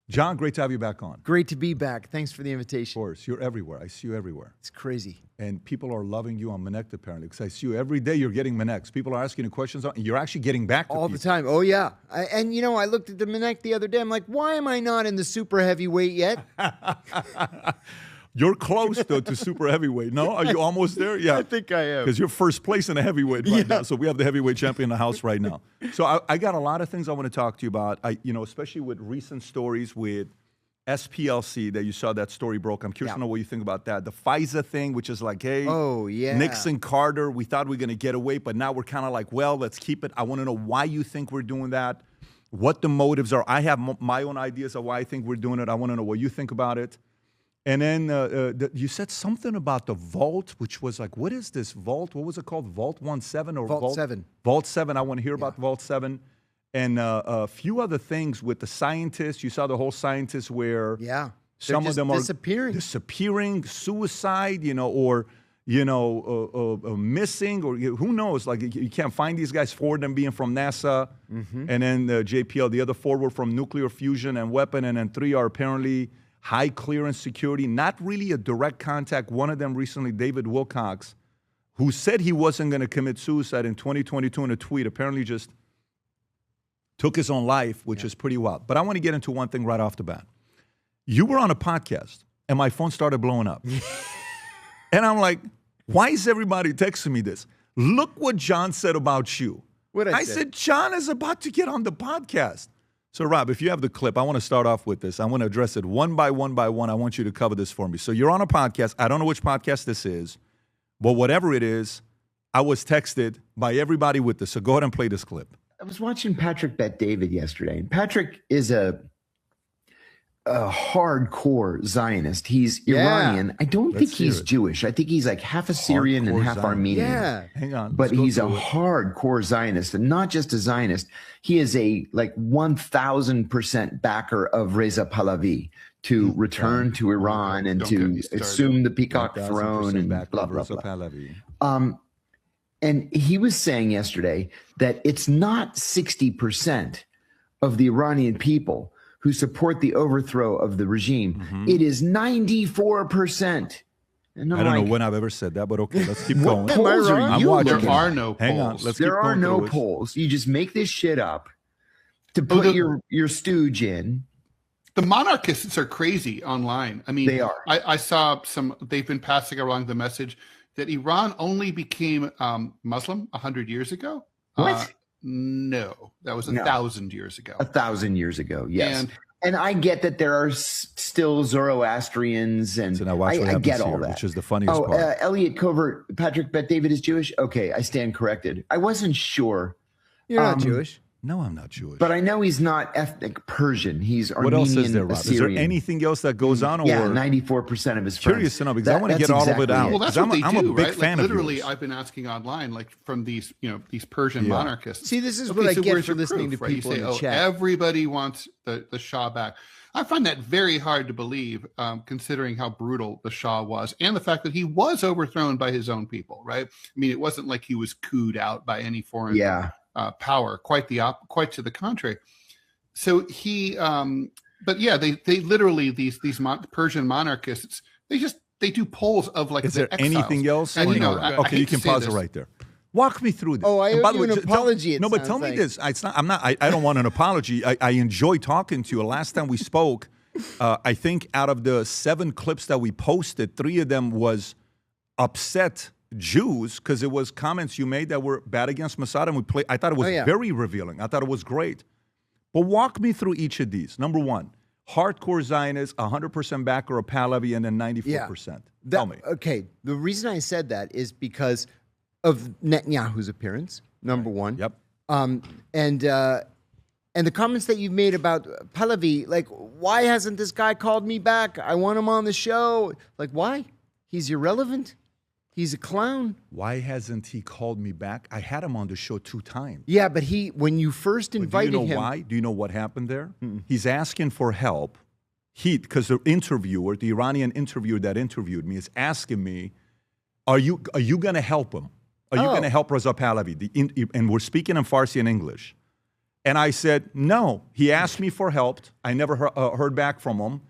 John, great to have you back on. Great to be back. Thanks for the Of invitation. course, you're everywhere. I see you everywhere. It's crazy. And people are loving you on Monect, apparently, because I see you every day. You're getting Monects. People are asking you questions. You're actually getting back to All the people. time. Oh, yeah. And, you know, I looked at the Monect the other day. I'm like, why am I not in the super heavyweight yet? You're close, though, to super heavyweight. No? Are you almost there? Yeah. I think I am. Because you're first place in the heavyweight right now. So we have the heavyweight champion in the house right now. So I got a lot of things I want to talk to you about, especially with recent stories with SPLC that you saw that story broke. I'm curious to know what you think about that. The FISA thing, which is like, hey, Nixon, Carter, we thought we were going to get away, but now we're kind of like, well, let's keep it. I want to know why you think we're doing that, what the motives are. I have my own ideas of why I think we're doing it. I want to know what you think about it. And then you said something about the vault, which was like, what is this vault? What was it called? Vault 17 or Vault 7. Vault 7. I want to hear about Vault 7. And a few other things with the scientists. You saw the whole scientists where some of them are disappearing, suicide, or missing, or who knows? Like you can't find these guys. 4 of them being from NASA, and then JPL. The other 4 were from nuclear fusion and weapon, and then 3 are apparently high clearance security. Not really a direct contact. One of them recently, David Wilcox, who said he wasn't going to commit suicide in 2022 in a tweet, apparently just took his own life, which is pretty wild. But I want to get into one thing right off the bat. You were on a podcast, and my phone started blowing up. And I'm like, why is everybody texting me this? Look what John said about you. I said, John is about to get on the podcast. So, Rob, if you have the clip, I want to start off with this. I want to address it one by one by one. I want you to cover this for me. So you're on a podcast. I don't know which podcast this is, but whatever it is, I was texted by everybody with this. So go ahead and play this clip. I was watching Patrick Bet-David yesterday, and Patrick is a hardcore Zionist. He's Iranian. I don't think he's Jewish. I think he's like half Assyrian and half Armenian. Yeah. Hang on. But he's a hardcore Zionist, and not just a Zionist. He is a 1,000% backer of Reza Pahlavi to return to Iran and to assume the Peacock throne and blah, blah, blah. And he was saying yesterday that it's not 60% of the Iranian people who support the overthrow of the regime. It is 94%. And I don't know when I've ever said that, but okay, let's keep going. Am I wrong? I'm watching. There are no polls. Hang on. There are no polls. You just make this shit up to put your stooge in. The monarchists are crazy online. I mean, they are. I saw they've been passing along the message that Iran only became Muslim 100 years ago. What? No, that was 1,000 years ago. 1,000 years ago, yes. And I get that there are still Zoroastrians, and so now watch what I get all here, that. Which is the funniest part. Elliot Covert, Patrick Bet-David is Jewish? Okay, I stand corrected. I wasn't sure. You're not Jewish. No, I'm not Jewish. But I know he's not ethnic Persian. He's Armenian, what else is there, Rob? Assyrian. Is there anything else that goes on? Yeah, 94% of his friends. Curious to know, because I want to get all of it out. Well, that's what I'm a big fan of literally, yours. I've been asking online, like from these Persian monarchists. See, this is what I so get where's for your listening proof, to right? people You say, in the chat. Everybody wants the Shah back. I find that very hard to believe, considering how brutal the Shah was, and the fact that he was overthrown by his own people. Right? I mean, it wasn't like he was cooed out by any foreign power. Quite to the contrary. So he, but yeah, they literally these Persian monarchists, they do polls of like. Is there anything else? And, okay, you can pause it right there. Walk me through this. Oh, I owe you an apology. No, but tell me this. It's not. I'm not. I don't want an apology. I enjoy talking to you. Last time we spoke, I think out of the 7 clips that we posted, 3 of them was upset Jews because it was comments you made that were bad against Mossad, and I thought it was very revealing. I thought it was great. But walk me through each of these. Number 1, hardcore Zionist, 100% backer of Pahlavi, and then 94%. Tell me. Okay, the reason I said that is because of Netanyahu's appearance, number 1. Yep. And the comments that you've made about Pahlavi, like, why hasn't this guy called me back? I want him on the show. Like, why? He's irrelevant. He's a clown. Why hasn't he called me back? I had him on the show 2 times. Yeah, but when you first invited him. Do you know why? Do you know what happened there? He's asking for help. Because the interviewer, the Iranian interviewer that interviewed me, is asking me, are you going to help him? Are you going to help Reza Pahlavi? And we're speaking in Farsi and English. And I said, no. He asked me for help. I never heard back from him.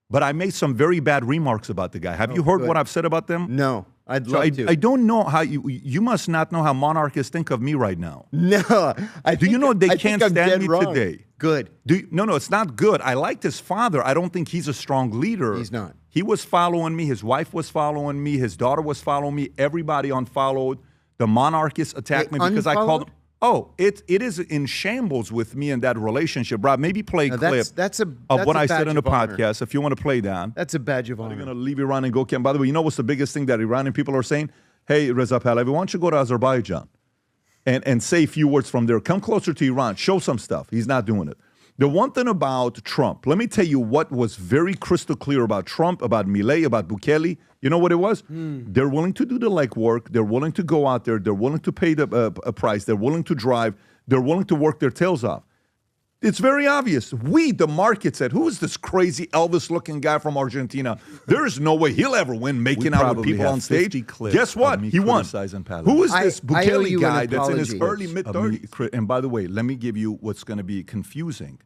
But I made some very bad remarks about the guy. Have you heard good. what I've said about them? No, I'd So love to. I don't know how you must not know how monarchists think of me right now. No, Do you know they I can't think I'm stand dead me wrong. today? Good. No, it's not good. I liked his father. I don't think he's a strong leader. He's not. He was following me. His wife was following me. His daughter was following me. Everybody unfollowed. The monarchists attacked They me because I called unfollowed? them. Oh, it is in shambles with me and that relationship. Rob, maybe play a Now, clip that's a of that's what a I said badge in the of honor. podcast. If you want to play that. That's a badge of You're honor. going to leave Iran and go camp. By the way, you know what's the biggest thing that Iranian people are saying? Hey, Reza Pahlavi, why don't you go to Azerbaijan and say a few words from there? Come closer to Iran. Show some stuff. He's not doing it. The one thing about Trump, let me tell you what was very crystal clear about Trump, about Milei, about Bukele. You know what it was? They're willing to do the legwork. They're willing to go out there. They're willing to pay a price. They're willing to drive. They're willing to work their tails off. It's very obvious. We, the market, said, who is this crazy Elvis-looking guy from Argentina? There is no way he'll ever win making out with people on stage. Guess what? He won. Who is this I owe you Bukele an guy that's in his apology. early, mid-30s? And by the way, let me give you what's going to be confusing.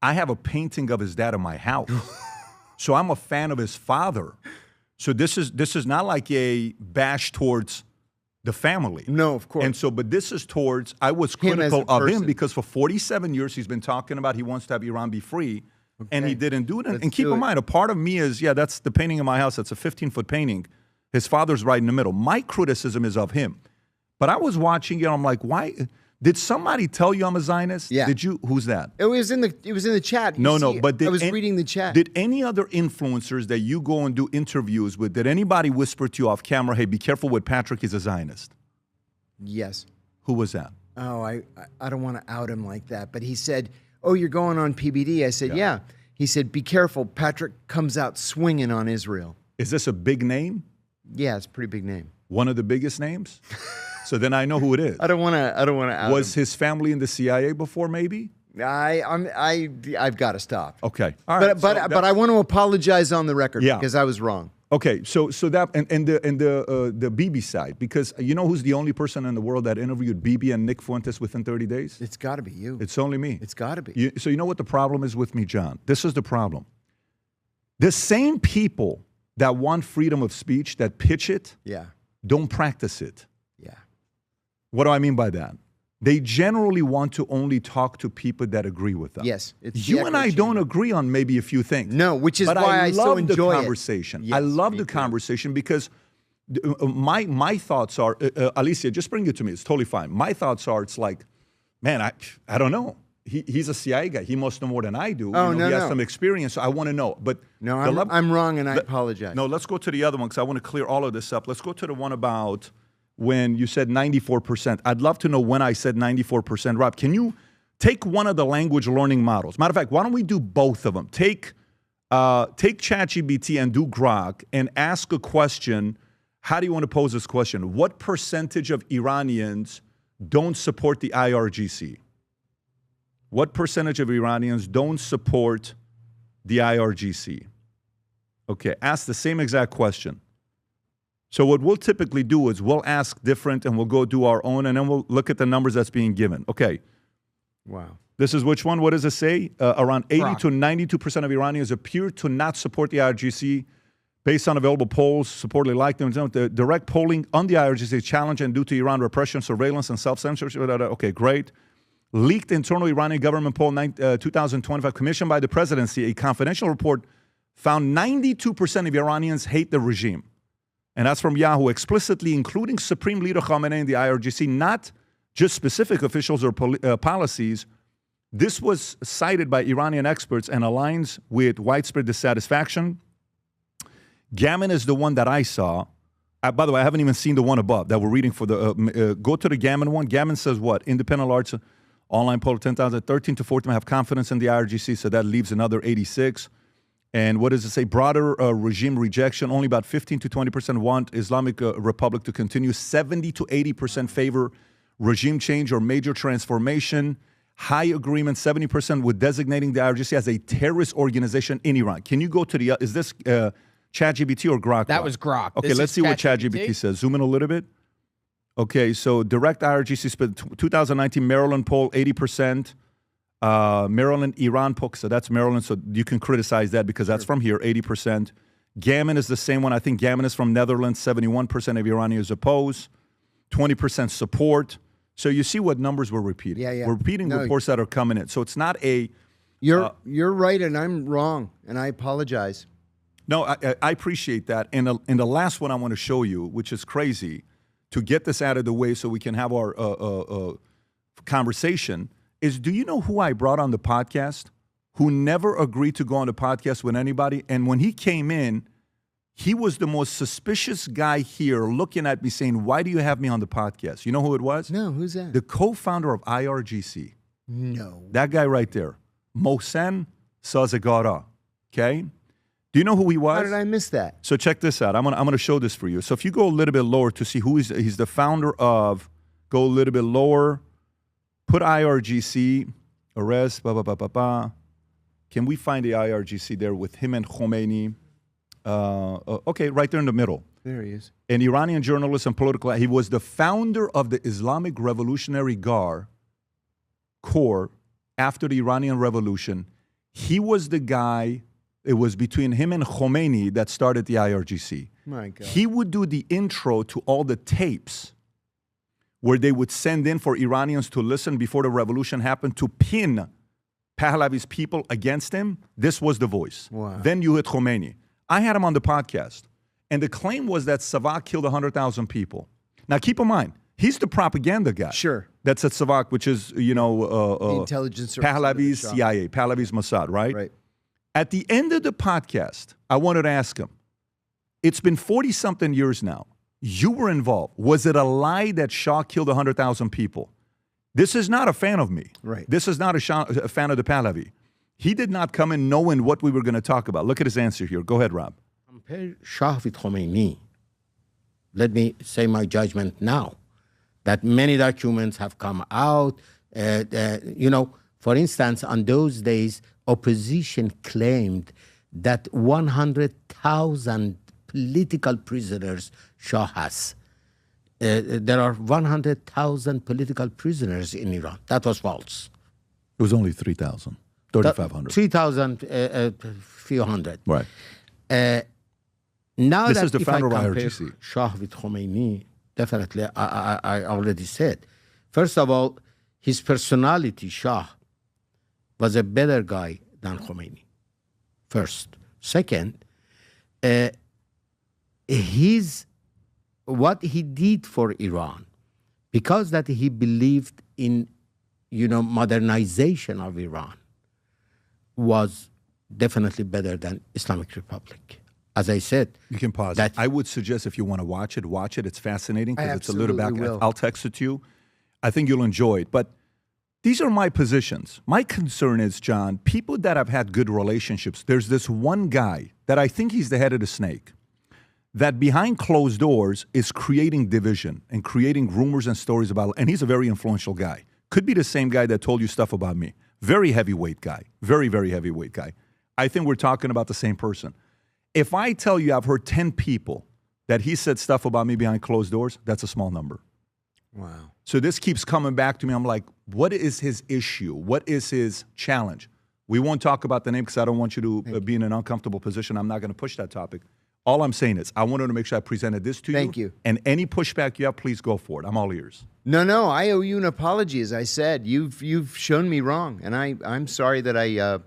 I have a painting of his dad in my house. So I'm a fan of his father. So this is not like a bash towards the family. No, of course. And so, but this is towards, I was Him as critical a of him person. because for 47 years he's been talking about he wants to have Iran be free, and he didn't do it. And Let's keep do in it. mind, a part of me is, that's the painting in my house. That's a 15-foot painting. His father's right in the middle. My criticism is of him. But I was watching it, I'm like, why? Did somebody tell you I'm a Zionist? Yeah. Did you? Who's that? It was in the chat. You No, see, but I was reading the chat. Did any other influencers that you go and do interviews with, did anybody whisper to you off camera, hey, be careful with Patrick, he's a Zionist? Yes. Who was that? Oh, I don't want to out him like that, but he said, "Oh, you're going on PBD." I said, "Yeah." He said, "Be careful. Patrick comes out swinging on Israel." Is this a big name? Yeah, it's a pretty big name. One of the biggest names? So then I know who it is. I don't want to out Was his family in the CIA before, maybe? him. I've got to stop. Okay. All right. But I want to apologize on the record Yeah. because I was wrong. Okay, so that and the Bibi side, because you know who's the only person in the world that interviewed Bibi and Nick Fuentes within 30 days? It's got to be you. It's only me. It's got to be. So you know what the problem is with me, John? This is the problem. The same people that want freedom of speech, that pitch it, Yeah. don't practice it. Yeah. What do I mean by that? They generally want to only talk to people that agree with them. Yes, it's the You and I echo don't chamber. agree on maybe a few things. No, which is but why I so love enjoy the it. conversation. Yes, I love me the too. conversation because my thoughts are, Alicia, just bring it to me. It's totally fine. My thoughts are, it's like, man, I don't know. He's a CIA guy. He must know more than I do. Oh, he has no. some experience. So I want to know. But No, the I'm wrong, and I apologize. No, let's go to the other one because I want to clear all of this up. Let's go to the one about when you said 94%. I'd love to know when I said 94%. Rob, can you take one of the language learning models? Matter of fact, why don't we do both of them? Take ChatGPT and do Grok and ask a question. How do you want to pose this question? What percentage of Iranians don't support the IRGC? What percentage of Iranians don't support the IRGC? Okay, ask the same exact question. So what we'll typically do is we'll ask different and we'll go do our own and then we'll look at the numbers that's being given. Okay, Wow. this is which one? What does it say? Around 80 Grok. to 92% of Iranians appear to not support the IRGC based on available polls, supportedly like them. The direct polling on the IRGC is challenged and due to Iran repression, surveillance, and self-censorship. Okay, great. Leaked internal Iranian government poll 2025 commissioned by the presidency, a confidential report found 92% of Iranians hate the regime. And that's from Yahoo, explicitly including Supreme Leader Khamenei and the IRGC, not just specific officials or policies. This was cited by Iranian experts and aligns with widespread dissatisfaction. Gammon is the one that I saw. By the way, I haven't even seen the one above that we're reading for the. Go to the Gammon one. Gammon says what? Independent Arts online poll 10,000, 13 to 14 have confidence in the IRGC, so that leaves another 86. And what does it say? Broader regime rejection. Only about 15 to 20% want Islamic Republic to continue. 70 to 80% favor regime change or major transformation. High agreement, 70% with designating the IRGC as a terrorist organization in Iran. Can you go to the, is this ChatGPT or Grok? That was Grok. Okay, This let's is see what ChatGPT. ChatGPT says. Zoom in a little bit. Okay, so direct IRGC split 2019 Maryland poll, 80%. Maryland, Iran POC, so that's Maryland, so you can criticize that because that's from here, 80%. Gammon is the same one. I think Gammon is from Netherlands, 71% of Iranians oppose, 20% support. So you see what numbers we're repeating. Yeah. We're repeating reports that are coming in. So it's not a... You're right, and I'm wrong, and I apologize. No, I appreciate that. And the last one I want to show you, which is crazy, to get this out of the way so we can have our conversation, is do you know who I brought on the podcast who never agreed to go on the podcast with anybody? And when he came in, he was the most suspicious guy here looking at me saying, why do you have me on the podcast? You know who it was? No, who's that? The co-founder of IRGC. No. That guy right there. Mohsen Sazegara. Okay? Do you know who he was? How did I miss that? So check this out. I'm gonna show this for you. So if you go a little bit lower to see who he's the founder of, go a little bit lower, put IRGC, arrest, Can we find the IRGC there with him and Khomeini? Okay, right there in the middle. There he is. An Iranian journalist and political. He was the founder of the Islamic Revolutionary Guard Corps after the Iranian Revolution. He was the guy. It was between him and Khomeini that started the IRGC. My God. He would do the intro to all the tapes where they would send in for Iranians to listen before the revolution happened to pin Pahlavi's people against him. This was the voice. Wow. Then you hit Khomeini. I had him on the podcast. And the claim was that Savak killed 100,000 people. Now, keep in mind, he's the propaganda guy. Sure. That's at Savak, which is, The intelligence service. Pahlavi's CIA, Pahlavi's Mossad, right? Right. At the end of the podcast, I wanted to ask him, it's been 40-something years now. You were involved. Was it a lie that Shah killed 100,000 people? This is not a fan of me. Right. This is not a fan of the Pahlavi. He did not come in knowing what we were going to talk about. Look at his answer here. Go ahead, Rob. Compare Shah with Khomeini. Let me say my judgment now. That many documents have come out. For instance, on those days, opposition claimed that 100,000 political prisoners Shah has. There are 100,000 political prisoners in Iran. That was false. It was only 3,000, 3,500. 3,000, few hundred. Right. Now This that is the if founder I of compare IRGC. Shah with Khomeini, definitely, I already said. First of all, his personality, Shah, was a better guy than Khomeini. First. Second, what he did for Iran, because that he believed in, modernization of Iran, was definitely better than Islamic Republic. As I said, You can pause. I would suggest if you want to watch it, watch it. It's fascinating because it's a little back. absolutely will. I'll text it to you. I think you'll enjoy it. But these are my positions. My concern is, John, people that have had good relationships, there's this one guy that I think he's the head of the snake, that behind closed doors is creating division and creating rumors and stories about, and he's a very influential guy. Could be the same guy that told you stuff about me. Very heavyweight guy. Very, very heavyweight guy. I think we're talking about the same person. If I tell you I've heard 10 people that he said stuff about me behind closed doors, that's a small number. Wow. So this keeps coming back to me. I'm like, what is his issue? What is his challenge? We won't talk about the name because I don't want you to be in an uncomfortable position. I'm not going to push that topic. All I'm saying is I wanted to make sure I presented this to you. Thank you. And any pushback you have, please go for it. I'm all ears. No, I owe you an apology. As I said, you've shown me wrong, and I'm sorry that I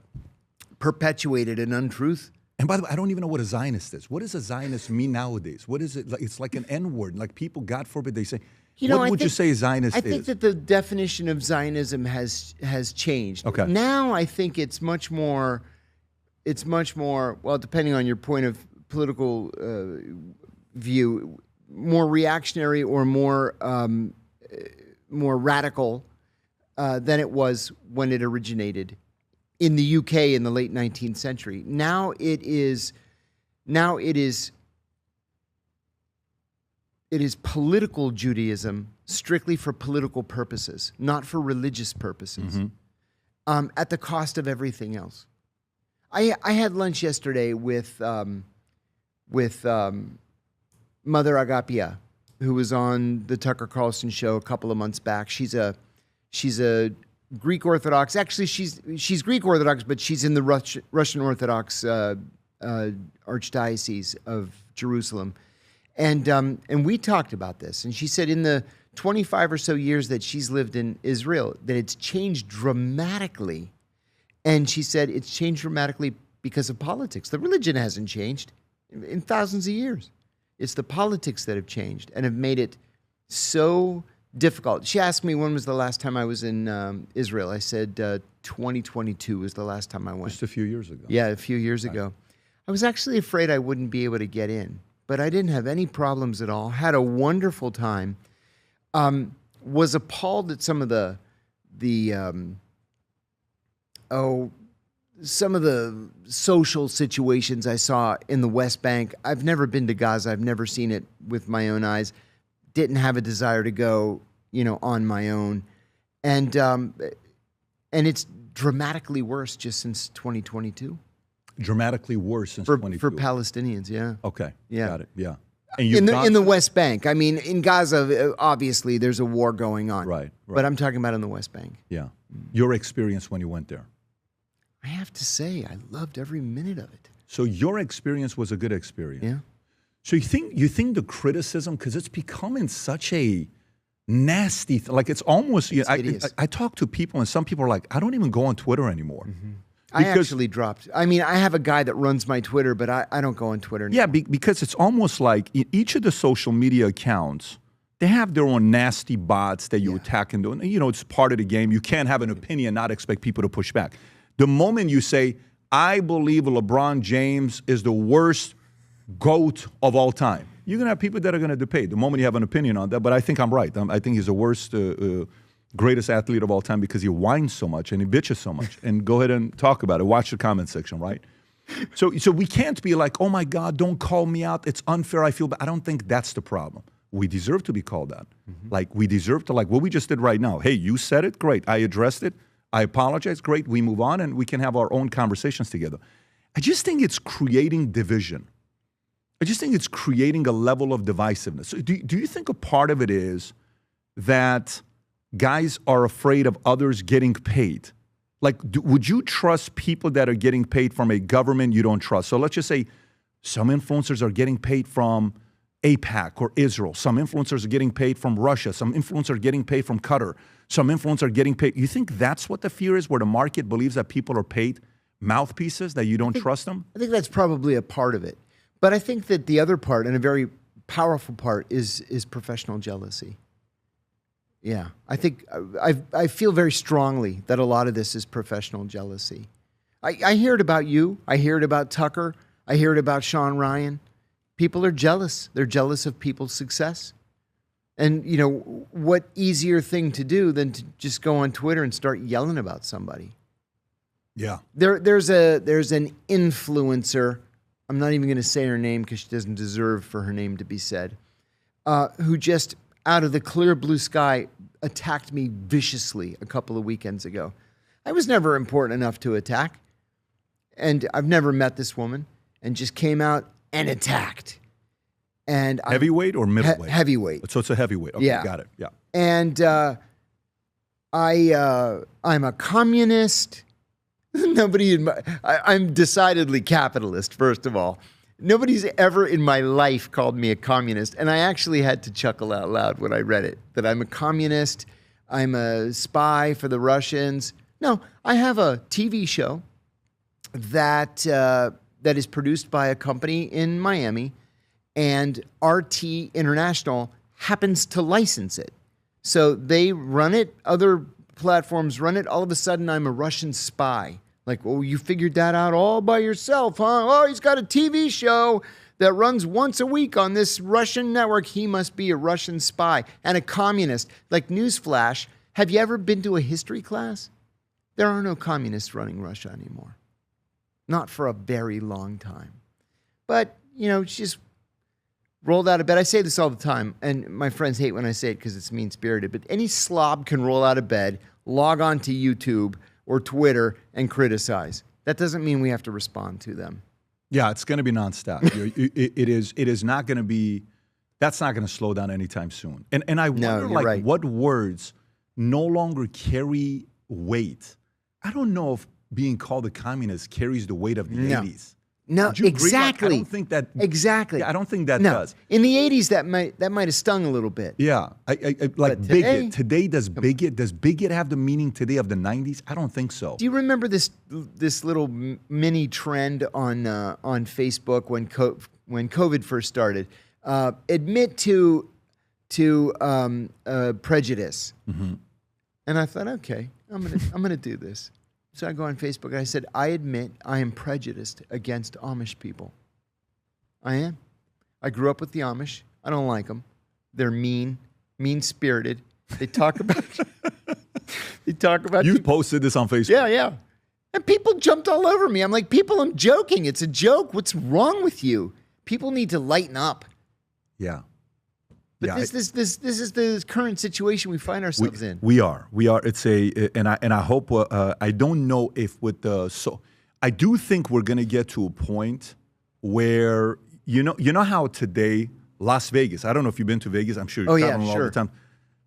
perpetuated an untruth. And by the way, I don't even know what a Zionist is. What does a Zionist mean nowadays? What is it? It's like an N-word. Like people, God forbid, they say, what would you say a Zionist is? I think that the definition of Zionism has changed. Okay. Now I think it's much more, well, depending on your point of political view, more reactionary or more radical than it was when it originated in the UK in the late 19th century. Now it is political Judaism strictly for political purposes, not for religious purposes, at the cost of everything else. I had lunch yesterday with Mother Agapia, who was on the Tucker Carlson show a couple of months back. She's a Greek Orthodox. Actually, she's Greek Orthodox, but she's in the Russian Orthodox Archdiocese of Jerusalem. And we talked about this, and she said in the 25 or so years that she's lived in Israel, that it's changed dramatically. And she said it's changed dramatically because of politics. The religion hasn't changed in thousands of years. It's the politics that have changed and have made it so difficult. She asked me when was the last time I was in Israel. I said 2022 was the last time I went. Just a few years ago. Yeah, a few years ago. I was actually afraid I wouldn't be able to get in, but I didn't have any problems at all. Had a wonderful time. Was appalled at some of the social situations I saw in the West Bank. I've never been to Gaza. I've never seen it with my own eyes. Didn't have a desire to go, on my own. And it's dramatically worse just since 2022. Dramatically worse since for 22. For Palestinians, yeah. Okay. Yeah. Got it. Yeah. And in the West Bank. I mean, in Gaza, obviously, there's a war going on. Right. But I'm talking about in the West Bank. Yeah. Your experience when you went there. I have to say, I loved every minute of it. So your experience was a good experience. Yeah. So you think the criticism, because it's becoming such a nasty, like it's almost, I talk to people and some people are like, I don't even go on Twitter anymore. Mm-hmm. I actually dropped. I mean, I have a guy that runs my Twitter, but I don't go on Twitter anymore. Yeah, because it's almost like each of the social media accounts, they have their own nasty bots that you attack and do. It's part of the game. You can't have an opinion, not expect people to push back. The moment you say, I believe LeBron James is the worst GOAT of all time, you're going to have people that are going to debate the moment you have an opinion on that. But I think I'm right. I think he's the worst, greatest athlete of all time because he whines so much and he bitches so much. And go ahead and talk about it. Watch the comment section, right? So we can't be like, oh my God, don't call me out. It's unfair. I feel bad. I don't think that's the problem. We deserve to be called out. Mm-hmm. Like we deserve to, like what we just did right now. Hey, you said it. Great. I addressed it. I apologize. Great. We move on and we can have our own conversations together. I just think it's creating division. I just think it's creating a level of divisiveness. So do you think a part of it is that guys are afraid of others getting paid? Like, would you trust people that are getting paid from a government you don't trust? So let's just say some influencers are getting paid from AIPAC or Israel. Some influencers are getting paid from Russia. Some influencers are getting paid from Qatar. Some influencers are getting paid. You think that's what the fear is, where the market believes that people are paid mouthpieces, that you don't trust them? I think that's probably a part of it. But I think that the other part, and a very powerful part, is professional jealousy. Yeah, I think I feel very strongly that a lot of this is professional jealousy. I hear it about you. I hear it about Tucker. I hear it about Sean Ryan. People are jealous. They're jealous of people's success. And, what easier thing to do than to just go on Twitter and start yelling about somebody? Yeah. There's an influencer. I'm not even going to say her name because she doesn't deserve for her name to be said, who just out of the clear blue sky attacked me viciously a couple of weekends ago. I was never important enough to attack. And I've never met this woman and just came out and attacked. And heavyweight or middleweight? Heavyweight. So it's a heavyweight. Okay, yeah. Got it. Yeah. And I'm a communist. I'm decidedly capitalist, first of all. Nobody's ever in my life called me a communist. And I actually had to chuckle out loud when I read it, that I'm a communist, I'm a spy for the Russians. No, I have a TV show that is produced by a company in Miami, and RT International happens to license it. So they run it, other platforms run it. All of a sudden, I'm a Russian spy. Like, oh, you figured that out all by yourself, huh? Oh, he's got a TV show that runs once a week on this Russian network. He must be a Russian spy and a communist. Like, newsflash, have you ever been to a history class? There are no communists running Russia anymore. Not for a very long time. But, just rolled out of bed. I say this all the time, and my friends hate when I say it because it's mean-spirited, but any slob can roll out of bed, log on to YouTube or Twitter and criticize. That doesn't mean we have to respond to them. Yeah, it's going to be nonstop. It is not going to be, that's not going to slow down anytime soon. And I wonder, right. what words no longer carry weight. I don't know if being called a communist carries the weight of the No. 80s. No, Would you agree? Like, exactly. I don't think that. Exactly. Yeah, I don't think that No. does. In the 80s, that might have stung a little bit. Yeah, I like But today- bigot. Today, does bigot have the meaning today of the 90s? I don't think so. Do you remember this little mini trend on Facebook when COVID first started? Admit to prejudice. Mm-hmm. And I thought, okay, I'm gonna do this. So I go on Facebook and I said, I admit I am prejudiced against Amish people. I am. I grew up with the Amish. I don't like them. They're mean-spirited. They talk about You posted this on Facebook. yeah. And people jumped all over me. I'm like, people, I'm joking. It's a joke. What's wrong with you? People need to lighten up. Yeah. But Yeah, this is the current situation we find ourselves in. We are. It's and I hope. I don't know if with the I do think we're gonna get to a point where you know how today Las Vegas. I don't know if you've been to Vegas. I'm sure you're traveling all the time.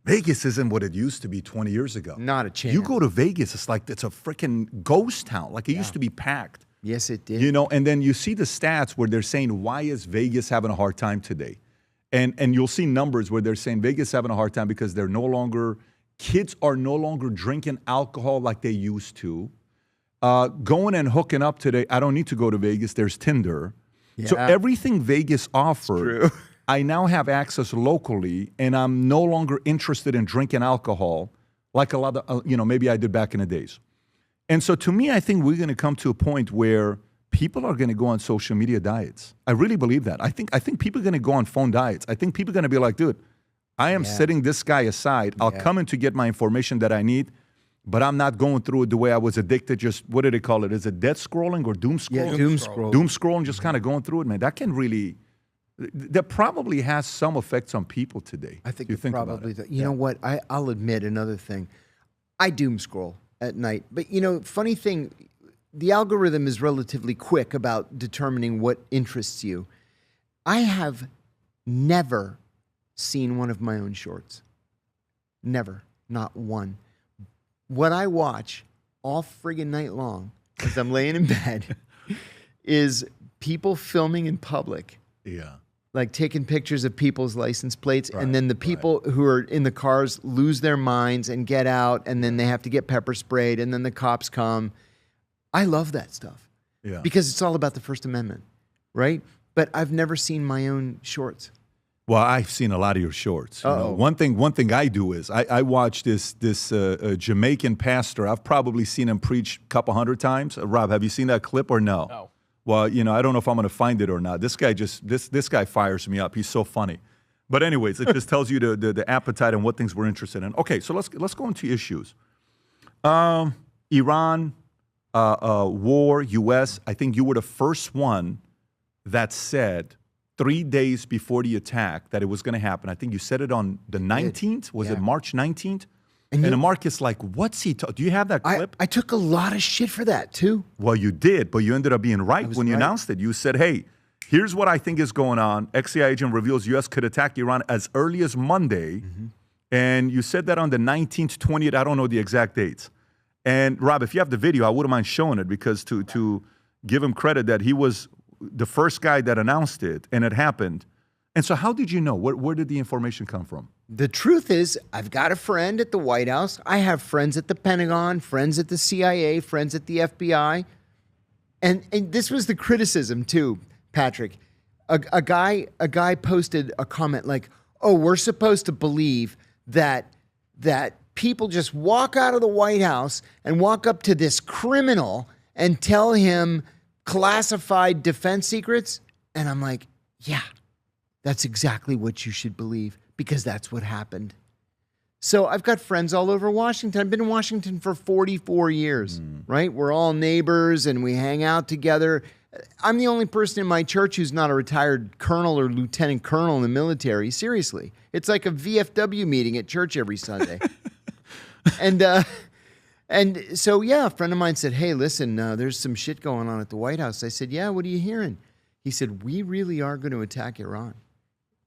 Vegas isn't what it used to be 20 years ago. Not a chance. You go to Vegas, it's like it's a freaking ghost town. Like it used to be packed. Yes, it did. You know, and then you see the stats where they're saying, why is Vegas having a hard time today? And you'll see numbers where they're saying Vegas is having a hard time because kids are no longer drinking alcohol like they used to. Going and hooking up today, I don't need to go to Vegas. There's Tinder. So Yeah. everything Vegas offered, I now have access locally, and I'm no longer interested in drinking alcohol like a lot of, maybe I did back in the days. And so to me, I think we're going to come to a point where people are going to go on social media diets. I really believe that. I think people are going to go on phone diets. I think people are going to be like, dude, I am setting this guy aside. I'll come in to get my information that I need, but I'm not going through it the way I was addicted. Just, what do they call it? Is it death scrolling or doom scrolling? Yeah, doom scroll. Doom scrolling, just kind of going through it, man. That can really, that probably has some effects on people today. I think you it think probably about it. does. You know what? I'll admit another thing. I doom scroll at night. But, funny thing, the algorithm is relatively quick about determining what interests you. I have never seen one of my own shorts. Never. Not one. What I watch all friggin' night long as I'm laying in bed is people filming in public. Yeah. Like taking pictures of people's license plates, and then the people who are in the cars lose their minds and get out, and then they have to get pepper sprayed, and then the cops come. I love that stuff because it's all about the First Amendment, right? But I've never seen my own shorts. Well, I've seen a lot of your shorts. You know, one thing I do is I watch this Jamaican pastor. I've probably seen him preach a couple hundred times. Rob, have you seen that clip or no? No. Well, I don't know if I'm going to find it or not. This guy this guy fires me up. He's so funny. But anyways, it just tells you the appetite and what things we're interested in. Okay, so let's go into issues. Iran, war, U.S. I think you were the first one that said 3 days before the attack that it was going to happen. I think you said it on the 19th. Was it March 19th? And the market's like, what's he talking? Do you have that clip? I took a lot of shit for that too. Well, you did, but you ended up being right when you announced it. You said, hey, here's what I think is going on. XCI agent reveals U.S. could attack Iran as early as Monday. And you said that on the 19th, 20th. I don't know the exact dates. And Rob, if you have the video, I wouldn't mind showing it because to give him credit that he was the first guy that announced it and it happened. And so how did you know? Where did the information come from? The truth is, I've got a friend at the White House. I have friends at the Pentagon, friends at the CIA, friends at the FBI. And this was the criticism too, Patrick. A guy posted a comment like, oh, we're supposed to believe that people just walk out of the White House and walk up to this criminal and tell him classified defense secrets. And I'm like, yeah, that's exactly what you should believe because that's what happened. So I've got friends all over Washington. I've been in Washington for 44 years, right? We're all neighbors and we hang out together. I'm the only person in my church who's not a retired colonel or lieutenant colonel in the military. Seriously. It's like a VFW meeting at church every Sunday. And so, yeah, a friend of mine said, hey, listen, there's some shit going on at the White House. I said, yeah, what are you hearing? He said, we really are going to attack Iran.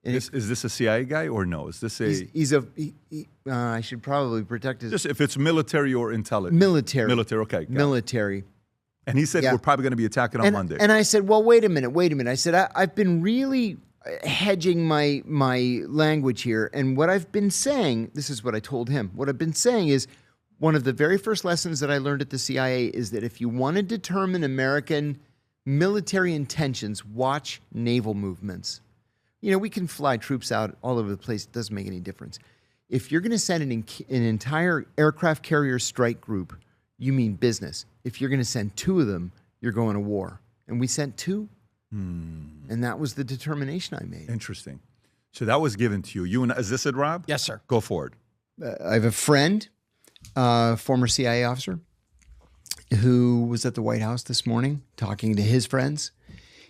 And Is this a CIA guy or no? Is this a I should probably protect his just if it's military or intelligence? military. Military, okay. got it. Military. And he said Yeah. we're probably going to be attacking on Monday. And I said, well, wait a minute. I said, I've been really hedging my language here. And what I've been saying, this is what I told him. What I've been saying is one of the very first lessons that I learned at the CIA is that if you want to determine American military intentions, watch naval movements. You know, we can fly troops out all over the place. It doesn't make any difference. If you're going to send an entire aircraft carrier strike group, you mean business. If you're going to send 2 of them, you're going to war. And we sent 2. And that was the determination I made. Interesting. So that was given to you. Is this it, Rob? Yes, sir. Go for it. I have a friend, former CIA officer, who was at the White House this morning talking to his friends.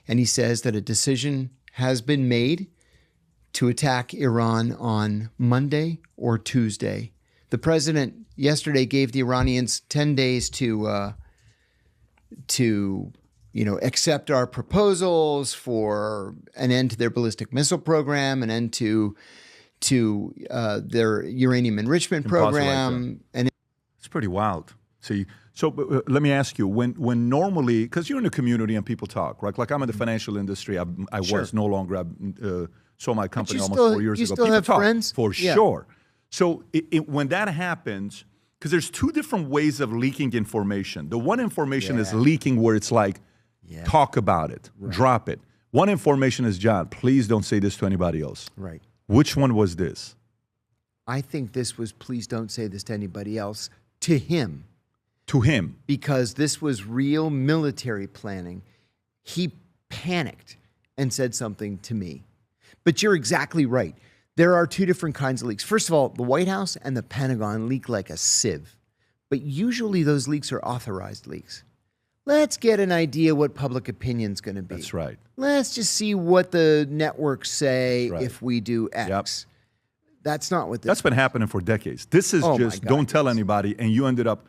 And he says that a decision has been made to attack Iran on Monday or Tuesday. The president yesterday gave the Iranians 10 days to accept our proposals for an end to their ballistic missile program, an end to their uranium enrichment program. And it's pretty wild. So let me ask you, when normally, because you're in the community and people talk, right? Like I'm in the financial industry. I was no longer. I sold my company almost 4 years ago. You still people have talk, friends? for sure. So when that happens, because there's 2 different ways of leaking information. The one information is leaking where it's like, talk about it, drop it. One information is, John, please don't say this to anybody else. Right. Which one was this? I think this was, please don't say this to anybody else, to him. To him. Because this was real military planning. He panicked and said something to me. But you're exactly right. There are 2 different kinds of leaks. First of all, the White House and the Pentagon leak like a sieve. But usually those leaks are authorized leaks. Let's get an idea what public opinion's going to be. That's right. Let's just see what the networks say That's right. if we do X. Yep. That's not what this That's been happening for decades. This is Oh, my just God, don't tell yes. anybody, and you ended up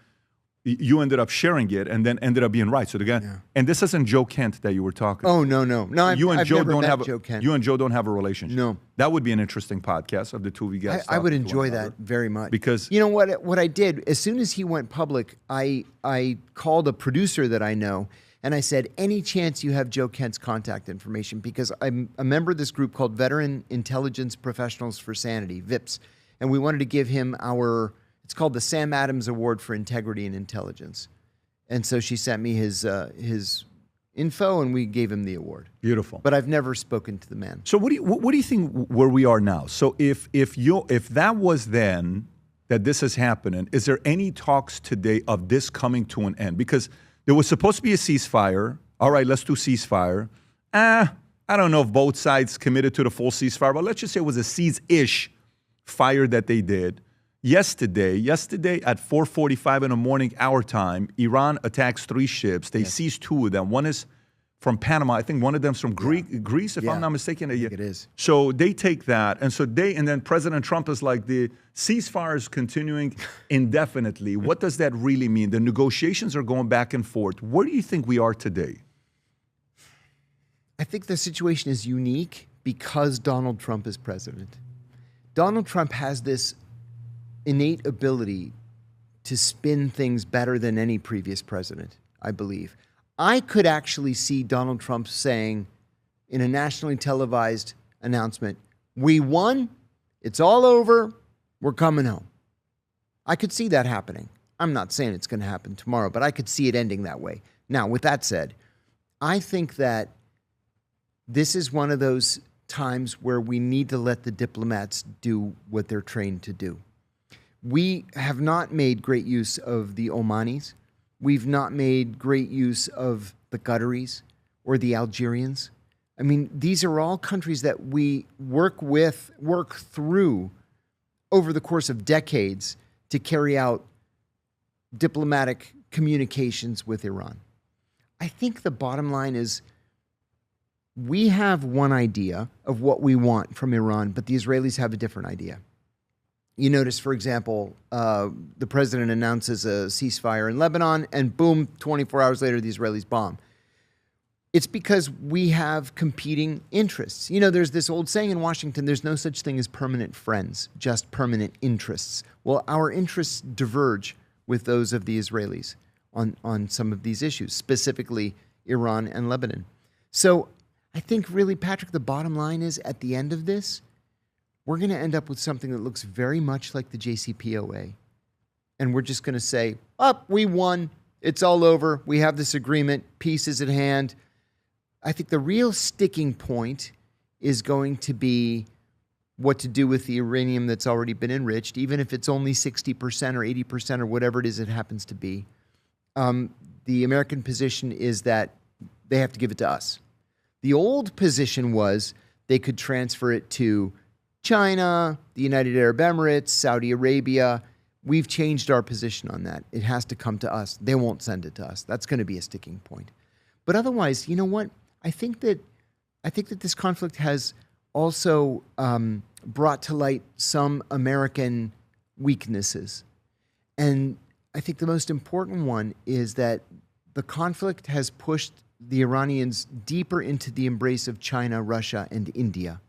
sharing it, and then ended up being right. So the guy, and this isn't Joe Kent that you were talking. Oh, no. I've Joe never don't met have Joe Kent. You and Joe don't have a relationship. No. That would be an interesting podcast of the 2 of you guys. I would talking to enjoy one that another. very much. Because you know what I did, as soon as he went public, I called a producer that I know, and I said, any chance you have Joe Kent's contact information? Because I'm a member of this group called Veteran Intelligence Professionals for Sanity, VIPS, and we wanted to give him it's called the Sam Adams Award for Integrity and Intelligence. And so she sent me his info, and we gave him the award. beautiful. But I've never spoken to the man. So what do you think where we are now? So if that was then that this is happening, is there any talks today of this coming to an end? Because there was supposed to be a ceasefire. All right, let's do ceasefire. I don't know if both sides committed to the full ceasefire, but let's just say it was a cease-ish fire that they did. Yesterday at 4:45 in the morning our time, Iran attacks 3 ships. They seized 2 of them. One is from Panama. I think one of them's from Greece, if I'm not mistaken. I think it is. So they take that, and then President Trump is like, the ceasefire is continuing indefinitely. What does that really mean? The negotiations are going back and forth. Where do you think we are today? I think the situation is unique because Donald Trump is president. Donald Trump has this innate ability to spin things better than any previous president, I believe. I could actually see Donald Trump saying in a nationally televised announcement, we won, it's all over, we're coming home. I could see that happening. I'm not saying it's going to happen tomorrow, but I could see it ending that way. Now, with that said, I think that this is one of those times where we need to let the diplomats do what they're trained to do. We have not made great use of the Omanis. We've not made great use of the Qataris or the Algerians. I mean, these are all countries that we work through over the course of decades to carry out diplomatic communications with Iran. I think the bottom line is we have one idea of what we want from Iran, but the Israelis have a different idea. You notice, for example, the president announces a ceasefire in Lebanon, and boom, 24 hours later, the Israelis bomb. It's because we have competing interests. You know, there's this old saying in Washington, there's no such thing as permanent friends, just permanent interests. Well, our interests diverge with those of the Israelis on some of these issues, specifically Iran and Lebanon. So I think really, Patrick, the bottom line is at the end of this, we're going to end up with something that looks very much like the JCPOA. And we're just going to say, we won. It's all over. We have this agreement. Peace is at hand. I think the real sticking point is going to be what to do with the uranium that's already been enriched, even if it's only 60% or 80% or whatever it is it happens to be. The American position is that they have to give it to us. The old position was they could transfer it to China, the United Arab Emirates, Saudi Arabia. We've changed our position on that. It has to come to us. They won't send it to us. That's going to be a sticking point. But otherwise, you know what? I think that this conflict has also brought to light some American weaknesses. And I think the most important one is that the conflict has pushed the Iranians deeper into the embrace of China, Russia, and India.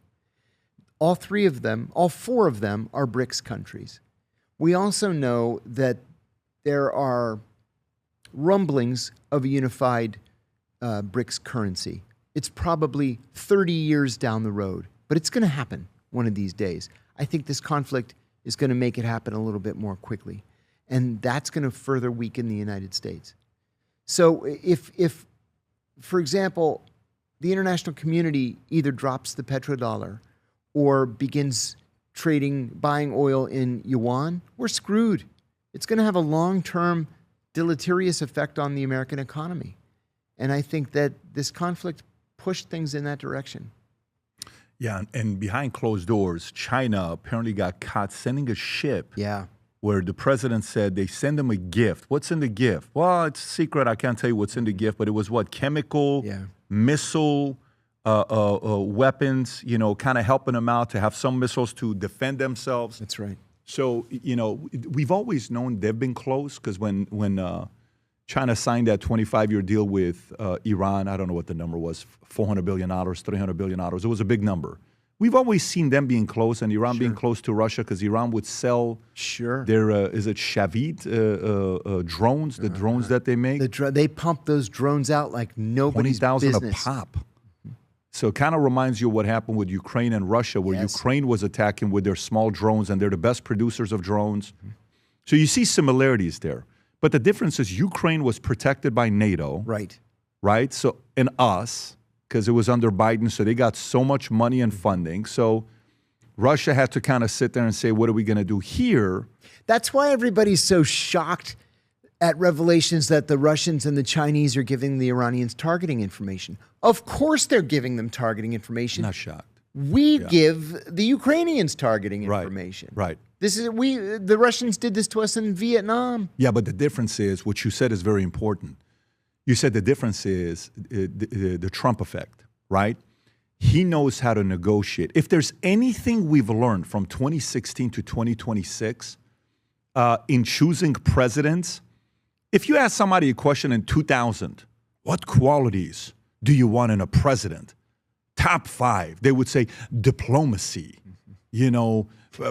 All four of them are BRICS countries. We also know that there are rumblings of a unified BRICS currency. It's probably 30 years down the road, but it's going to happen one of these days. I think this conflict is going to make it happen a little bit more quickly, and that's going to further weaken the United States. So if, for example, the international community either drops the petrodollar or begins buying oil in yuan, we're screwed. It's going to have a long-term deleterious effect on the American economy. And I think that this conflict pushed things in that direction. Yeah, and behind closed doors, China apparently got caught sending a ship. Yeah. Where the president said they send them a gift. What's in the gift? Well, it's a secret. I can't tell you what's in the gift, but it was what? Chemical, missile, weapons, you know, kind of helping them out to have some missiles to defend themselves. That's right. So, you know, we've always known they've been close because when China signed that 25-year deal with Iran, I don't know what the number was, $400 billion, $300 billion. It was a big number. We've always seen them being close and Iran being close to Russia because Iran would sell their, is it Shavit drones, the drones that they make? They pump those drones out like nobody's business. 20,000 a pop. So it kind of reminds you of what happened with Ukraine and Russia, where Ukraine was attacking with their small drones, and they're the best producers of drones. So you see similarities there. But the difference is Ukraine was protected by NATO. Right? So, and us, because it was under Biden, so they got so much money and funding. So Russia had to kind of sit there and say, what are we going to do here? That's why everybody's so shocked at revelations that the Russians and the Chinese are giving the Iranians targeting information. Of course they're giving them targeting information. Not shocked. We give the Ukrainians targeting information. Right. The Russians did this to us in Vietnam. Yeah, but the difference is, what you said is very important. You said the difference is the Trump effect, right? He knows how to negotiate. If there's anything we've learned from 2016 to 2026 in choosing presidents, if you ask somebody a question in 2000, what qualities do you want in a president? Top 5, they would say diplomacy, you know,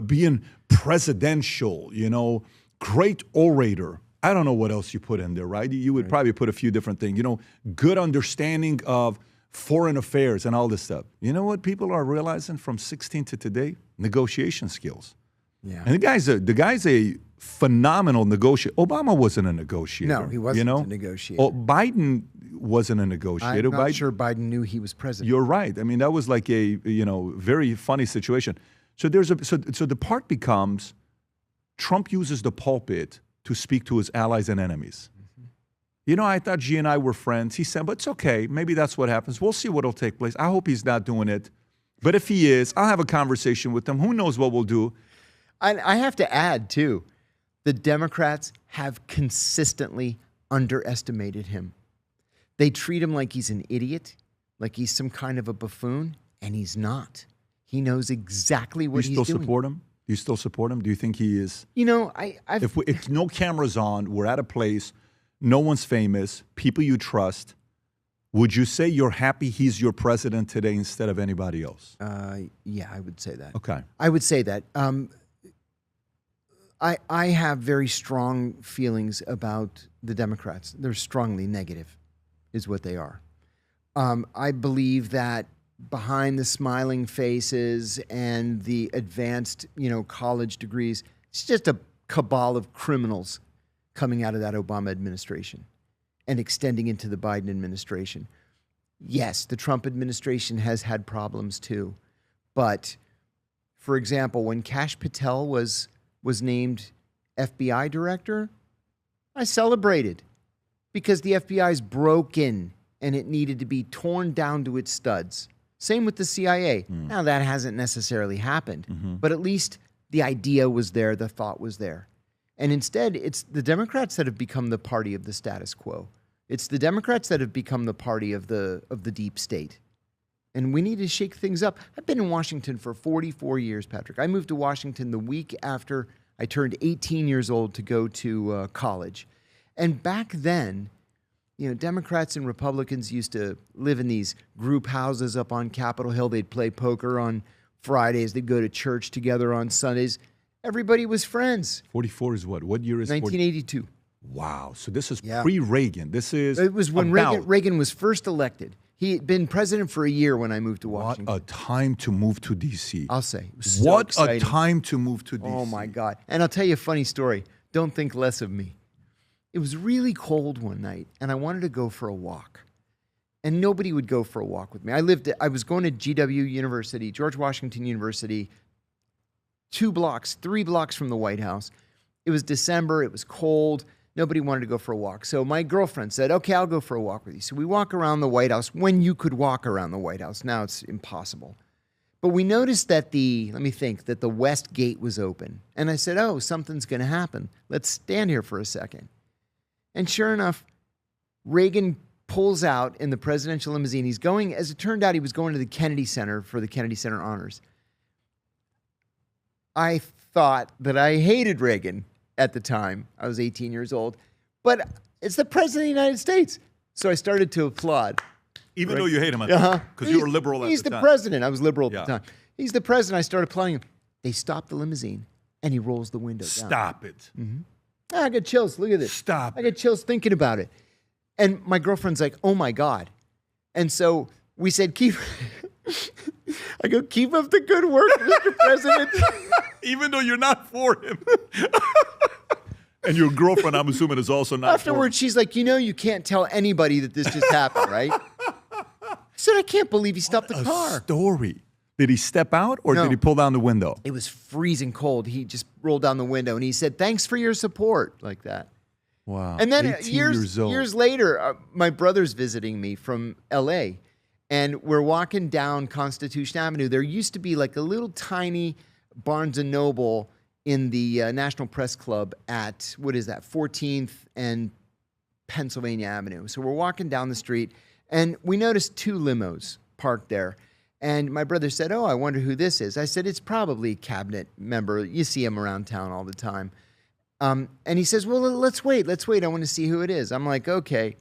being presidential, you know, great orator. I don't know what else you put in there, right? You would probably put a few different things, you know, good understanding of foreign affairs and all this stuff. You know what people are realizing from 16 to today? Negotiation skills. Yeah. And the guy's a phenomenal negotiator. Obama wasn't a negotiator. No, he wasn't a negotiator. Oh, Biden wasn't a negotiator. I'm not sure Biden knew he was president. You're right. I mean, that was like a, you know, very funny situation. So so the part becomes Trump uses the pulpit to speak to his allies and enemies. You know, I thought G and I were friends. He said, but it's okay. Maybe that's what happens. We'll see what'll take place. I hope he's not doing it. But if he is, I'll have a conversation with him. Who knows what we'll do? I have to add, too, the Democrats have consistently underestimated him. They treat him like he's an idiot, like he's some kind of a buffoon, and he's not. He knows exactly what he's doing. Do you still support him? Do you still support him? Do you think he is? You know, if no camera's on, we're at a place, no one's famous, people you trust, Would you say you're happy he's your president today instead of anybody else? Yeah, I would say that. Okay. I would say that. I have very strong feelings about the Democrats. They're strongly negative, is what they are. I believe that behind the smiling faces and the advanced, college degrees, it's just a cabal of criminals coming out of that Obama administration and extending into the Biden administration. Yes, the Trump administration has had problems too. But, for example, when Kash Patel was named FBI director, I celebrated because the FBI is broken and it needed to be torn down to its studs. Same with the CIA. Now, that hasn't necessarily happened, but at least the idea was there, the thought was there. And instead, it's the Democrats that have become the party of the status quo. It's the Democrats that have become the party of the deep state. And we need to shake things up. I've been in Washington for 44 years, Patrick. I moved to Washington the week after I turned 18 years old to go to college. And back then, Democrats and Republicans used to live in these group houses up on Capitol Hill. They'd play poker on Fridays. They'd go to church together on Sundays. Everybody was friends. 44 is what? What year is 1982. Wow. So this is pre-Reagan. It was when Reagan was first elected. He had been president for a year when I moved to Washington. What a time to move to D.C. I'll say. It was so exciting. A time to move to D.C. Oh, my God. And I'll tell you a funny story. Don't think less of me. It was really cold one night, and I wanted to go for a walk. And nobody would go for a walk with me. I was going to GW University, George Washington University, 3 blocks from the White House. It was December. It was cold. Nobody wanted to go for a walk. So my girlfriend said, okay, I'll go for a walk with you. So we walk around the White House when you could walk around the White House. Now it's impossible. But we noticed that the West Gate was open. And I said, oh, something's going to happen. Let's stand here for a second. And sure enough, Reagan pulls out in the presidential limousine. He's going, as it turned out, he was going to the Kennedy Center for the Kennedy Center Honors. I thought that I hated Reagan at the time. I was 18 years old. But it's the president of the United States. So I started to applaud. Even though you hate him at the time, because you were liberal at the time. He's the president. I was liberal at the time. He's the president. I started applauding him. They stopped the limousine, and he rolls the window down. Stop it. Mm-hmm. I got chills. Look at this. Stop. I got chills thinking about it. And my girlfriend's like, oh, my God. And so we said, keep up the good work, Mr. President. Even though you're not for him. And your girlfriend, I'm assuming, is also not Afterwards, she's like, you can't tell anybody that this just happened, right? I said, I can't believe he stopped the car. Story. Did he step out or No. did he pull down the window? It was freezing cold. He just rolled down the window and he said, thanks for your support, like that. Wow. And then 18 years old. years later, my brother's visiting me from L.A., and we're walking down Constitution Avenue. There used to be like a little tiny Barnes & Noble in the National Press Club at, 14th and Pennsylvania Avenue. So we're walking down the street, and we noticed 2 limos parked there. And my brother said, oh, I wonder who this is. I said, it's probably a cabinet member. You see him around town all the time. And he says, well, let's wait. I want to see who it is. I'm like, okay.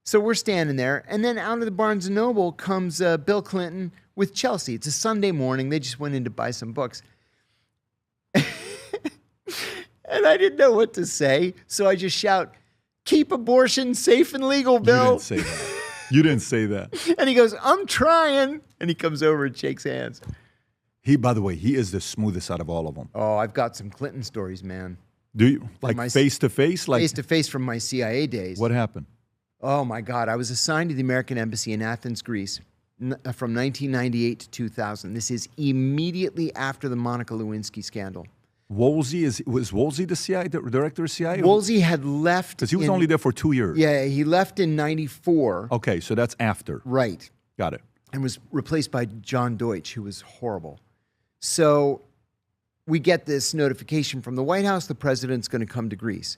So we're standing there. And then out of the Barnes & Noble comes Bill Clinton with Chelsea. It's a Sunday morning. They just went in to buy some books. And I didn't know what to say. So I just shout, keep abortion safe and legal, Bill. You didn't say that. And he goes, I'm trying. And he comes over and shakes hands. By the way, he is the smoothest out of all of them. Oh, I've got some Clinton stories, man. Do you? Like face to face? Face to face from my CIA days. What happened? Oh, my God. I was assigned to the American Embassy in Athens, Greece from 1998 to 2000. This is immediately after the Monica Lewinsky scandal. Was Woolsey the CIA, the director of CIA? Woolsey had left. Because he was only there for 2 years. Yeah, he left in 94. Okay, so that's after. Right. Got it. And was replaced by John Deutsch, who was horrible. So we get this notification from the White House, the president's going to come to Greece.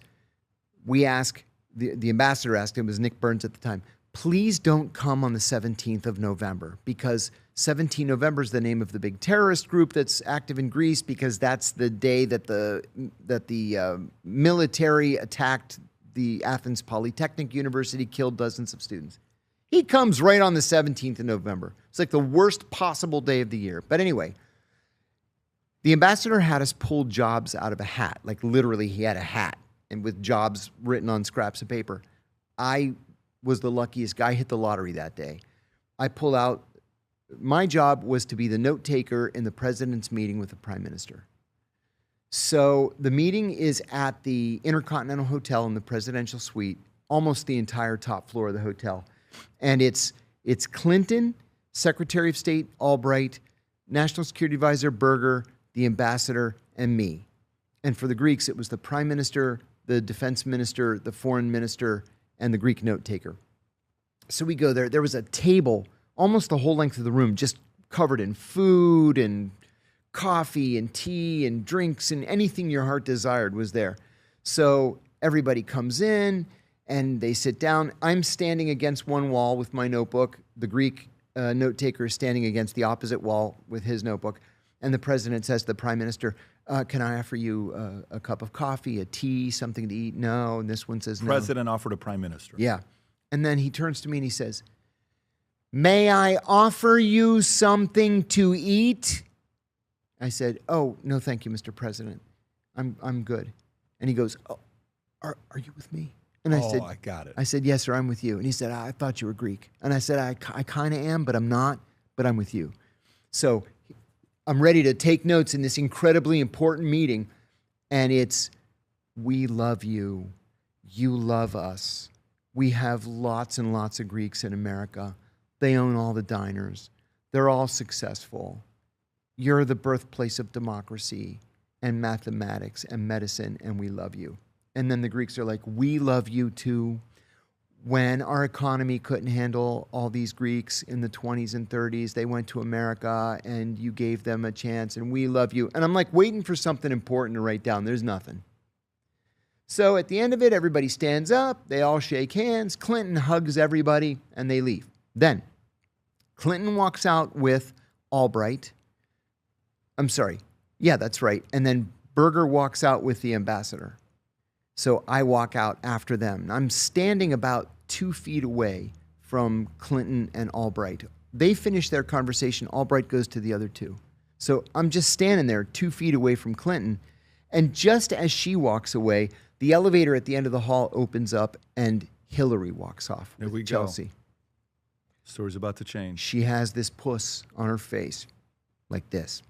We ask, the ambassador asked him, it was Nick Burns at the time, please don't come on the 17th of November, because 17 November is the name of the big terrorist group that's active in Greece, because that's the day that the military attacked the Athens Polytechnic University, killed dozens of students. He comes right on the 17th of November. It's like the worst possible day of the year. But anyway, the ambassador had us pull jobs out of a hat. Like literally, he had a hat and with jobs written on scraps of paper. I was the luckiest guy, hit the lottery that day. I pull out, my job was to be the note taker in the president's meeting with the prime minister. So the meeting is at the Intercontinental Hotel in the presidential suite, almost the entire top floor of the hotel. And it's Clinton, Secretary of State Albright, National Security Advisor Berger, the ambassador, and me. And for the Greeks, it was the prime minister, the defense minister, the foreign minister, and the Greek note taker. So we go there. There was a table almost the whole length of the room, just covered in food and coffee and tea and drinks and anything your heart desired was there. So everybody comes in and they sit down. I'm standing against one wall with my notebook. The Greek note taker is standing against the opposite wall with his notebook. And the president says to the prime minister, can I offer you a cup of coffee, a tea, something to eat? No. And this one says no. President offered a prime minister. Yeah. And then he turns to me and he says, may I offer you something to eat? I said, oh, no, thank you, Mr. President. I'm good. And he goes, oh, are you with me? And I said, I got it. I said, yes, sir, I'm with you. And he said, I thought you were Greek. And I said, I kind of am, but I'm not, but I'm with you. So I'm ready to take notes in this incredibly important meeting. And it's, we love you. You love us. We have lots and lots of Greeks in America. They own all the diners. They're all successful. You're the birthplace of democracy and mathematics and medicine, and we love you. And then the Greeks are like, we love you too. When our economy couldn't handle all these Greeks in the 20s and 30s, they went to America and you gave them a chance, and we love you. And I'm like waiting for something important to write down. There's nothing. So at the end of it, everybody stands up. They all shake hands. Clinton hugs everybody, and they leave. Then Clinton walks out with Albright. I'm sorry. Yeah, that's right. And then Berger walks out with the ambassador. So I walk out after them. I'm standing about 2 feet away from Clinton and Albright. They finish their conversation. Albright goes to the other two. So I'm just standing there 2 feet away from Clinton. And just as she walks away, the elevator at the end of the hall opens up and Hillary walks off with Chelsea. Story's about to change. She has this puss on her face like this.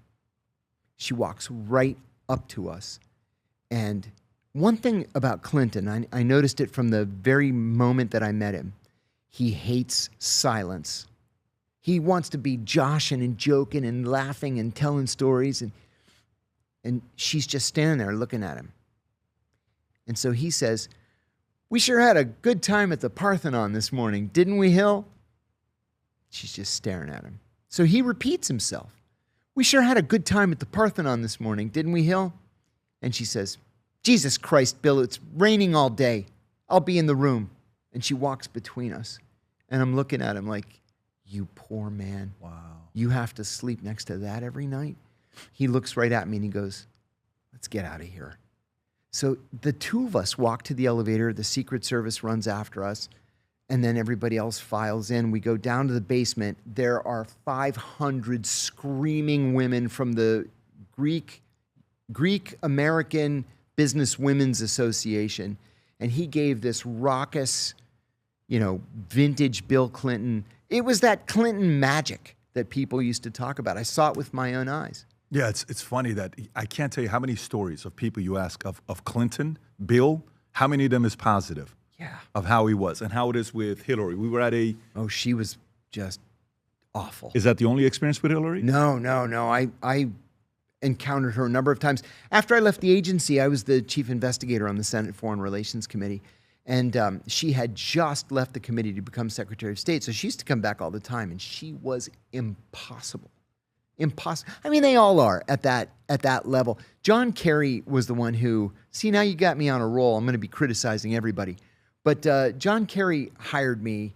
She walks right up to us. And one thing about Clinton, I noticed it from the very moment that I met him. He hates silence. He wants to be joshing and joking and laughing and telling stories. And she's just standing there looking at him. And so he says, we sure had a good time at the Parthenon this morning, didn't we, Hill? She's just staring at him. So he repeats himself. We sure had a good time at the Parthenon this morning, didn't we, Hill? And she says, Jesus Christ, Bill, it's raining all day. I'll be in the room. And she walks between us. And I'm looking at him like, you poor man. Wow. You have to sleep next to that every night? He looks right at me and he goes, let's get out of here. So the two of us walk to the elevator. The Secret Service runs after us. And then everybody else files in. We go down to the basement. There are 500 screaming women from the Greek American Business Women's Association. And he gave this raucous, vintage Bill Clinton. It was that Clinton magic that people used to talk about. I saw it with my own eyes. Yeah, it's funny that I can't tell you how many stories of people you ask of Clinton, Bill, how many of them is positive? Yeah. Of how he was and how it is with Hillary. We were at Oh, she was just awful. Is that the only experience with Hillary? No. I encountered her a number of times. After I left the agency, I was the chief investigator on the Senate Foreign Relations Committee. And she had just left the committee to become Secretary of State. So she used to come back all the time. And she was impossible. Impossible. I mean, they all are at that level. John Kerry was the one who, see, now you got me on a roll. I'm going to be criticizing everybody. But John Kerry hired me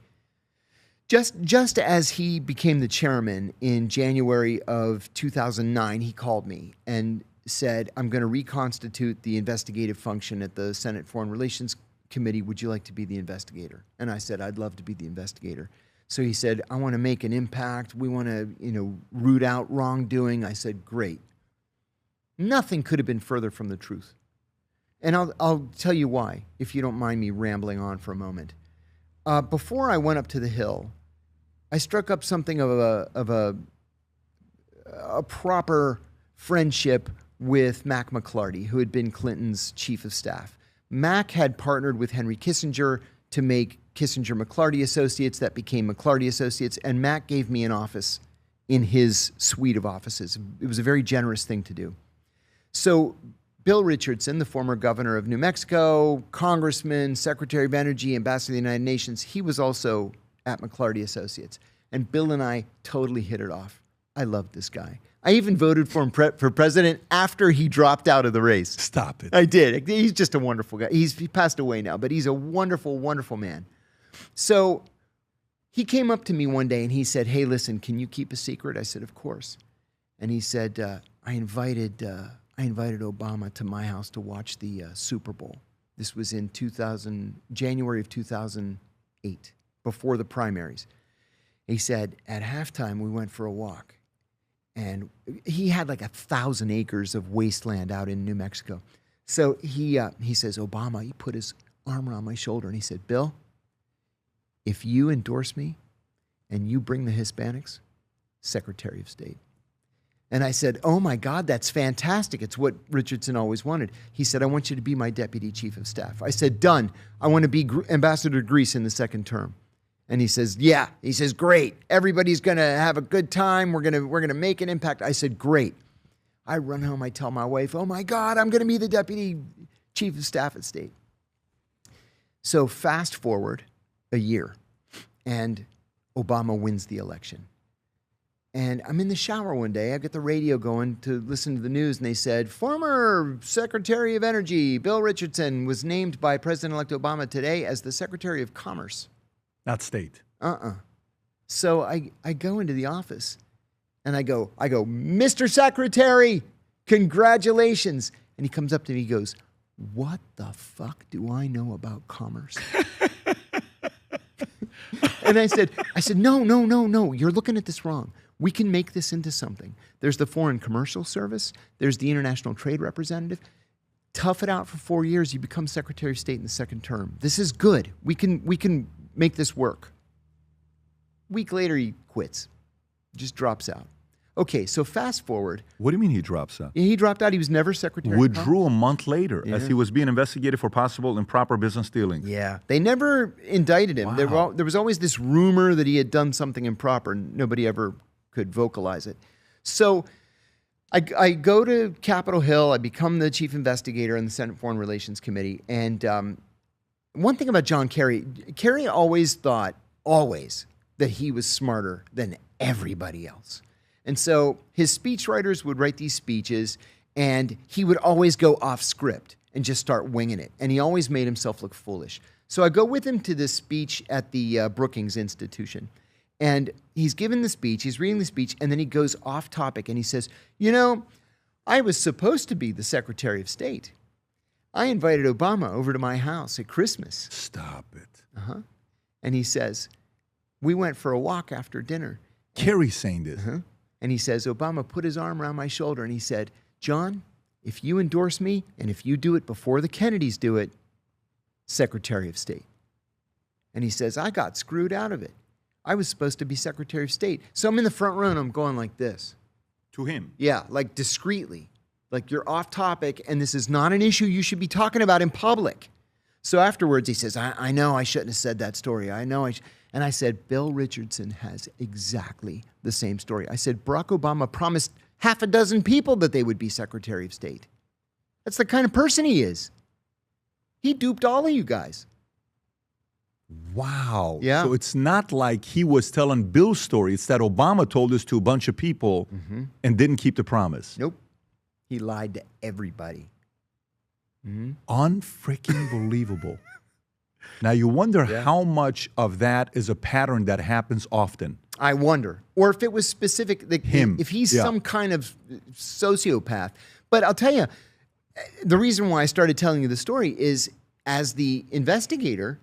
just as he became the chairman in January of 2009. He called me and said, I'm going to reconstitute the investigative function at the Senate Foreign Relations Committee. Would you like to be the investigator? And I said, I'd love to be the investigator. So he said, I want to make an impact. We want to, root out wrongdoing. I said, great. Nothing could have been further from the truth. And I'll tell you why, if you don't mind me rambling on for a moment. Before I went up to the Hill, I struck up something of a proper friendship with Mac McLarty, who had been Clinton's chief of staff. Mac had partnered with Henry Kissinger to make Kissinger-McLarty Associates. That became McLarty Associates, and Mac gave me an office in his suite of offices. It was a very generous thing to do. So Bill Richardson, the former governor of New Mexico, congressman, secretary of energy, ambassador to the United Nations, he was also at McLarty Associates. And Bill and I totally hit it off. I loved this guy. I even voted for him for president after he dropped out of the race. Stop it. I did. He's just a wonderful guy. He passed away now, but he's a wonderful, wonderful man. So he came up to me one day and he said, hey, listen, can you keep a secret? I said, of course. And he said, I invited Obama to my house to watch the Super Bowl. This was in January of 2008, before the primaries. He said, at halftime, we went for a walk. And he had like 1,000 acres of wasteland out in New Mexico. So he says, Obama, he put his arm around my shoulder and he said, Bill, if you endorse me and you bring the Hispanics, Secretary of State. And I said, oh my God, that's fantastic. It's what Richardson always wanted. He said, I want you to be my deputy chief of staff. I said, done. I want to be ambassador to Greece in the second term. And he says, yeah. He says, great. Everybody's going to have a good time. We're going to make an impact. I said, great. I run home. I tell my wife, oh my God, I'm going to be the deputy chief of staff at state. So fast forward a year and Obama wins the election. And I'm in the shower one day. I get the radio going to listen to the news, and they said, former Secretary of Energy Bill Richardson was named by President-elect Obama today as the Secretary of Commerce. Not state. So I go into the office, and I go, Mr. Secretary, congratulations. And he comes up to me, he goes, what the fuck do I know about commerce? And I said, no, you're looking at this wrong. We can make this into something. There's the Foreign Commercial Service. There's the International Trade Representative. Tough it out for 4 years. You become Secretary of State in the second term. This is good. We can make this work. Week later, he quits. Just drops out. Okay, so fast forward. What do you mean he drops out? He dropped out. He was never Secretary. Withdrew a month later as he was being investigated for possible improper business dealings. Yeah, they never indicted him. Wow. There was always this rumor that he had done something improper. Nobody ever could vocalize it. So I go to Capitol Hill. I become the chief investigator in the Senate Foreign Relations Committee. And one thing about John Kerry always thought, that he was smarter than everybody else. And so his speechwriters would write these speeches, and he would always go off script and just start winging it. And he always made himself look foolish. So I go with him to this speech at the Brookings Institution. And he's given the speech, he's reading the speech, and then he goes off topic and he says, I was supposed to be the Secretary of State. I invited Obama over to my house at Christmas. Stop it. And he says, we went for a walk after dinner. Kerry's saying this. And he says, Obama put his arm around my shoulder and he said, John, if you endorse me and if you do it before the Kennedys do it, Secretary of State. And he says, I got screwed out of it. I was supposed to be Secretary of State. So I'm in the front row and I'm going like this. To him? Yeah, like discreetly. Like you're off topic and this is not an issue you should be talking about in public. So afterwards he says, I know I shouldn't have said that story. And I said, Bill Richardson has exactly the same story. I said, Barack Obama promised 6 people that they would be Secretary of State. That's the kind of person he is. He duped all of you guys. Wow. Yeah. So it's not like he was telling Bill's story. It's that Obama told this to a bunch of people and didn't keep the promise. Nope. He lied to everybody. Unfreaking believable. Now you wonder how much of that is a pattern that happens often. I wonder. Or if it was specific, Him. if he's some kind of sociopath. But I'll tell you, the reason why I started telling you the story is as the investigator,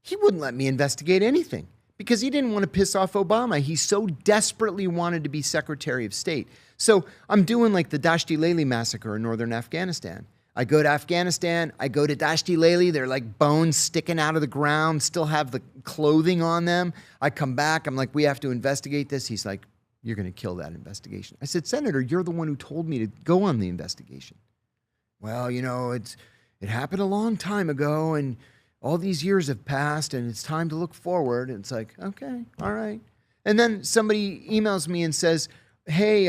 he wouldn't let me investigate anything because he didn't want to piss off Obama. He so desperately wanted to be Secretary of State. So I'm doing like the Dashti Lele massacre in northern Afghanistan. I go to Afghanistan, I go to Dashti Lele, they're like bones sticking out of the ground, still have the clothing on them. I come back, I'm like, we have to investigate this. He's like, you're going to kill that investigation. I said, Senator, you're the one who told me to go on the investigation. Well, you know, it happened a long time ago, and all these years have passed, and it's time to look forward. And it's like, okay, all right. And then somebody emails me and says, hey,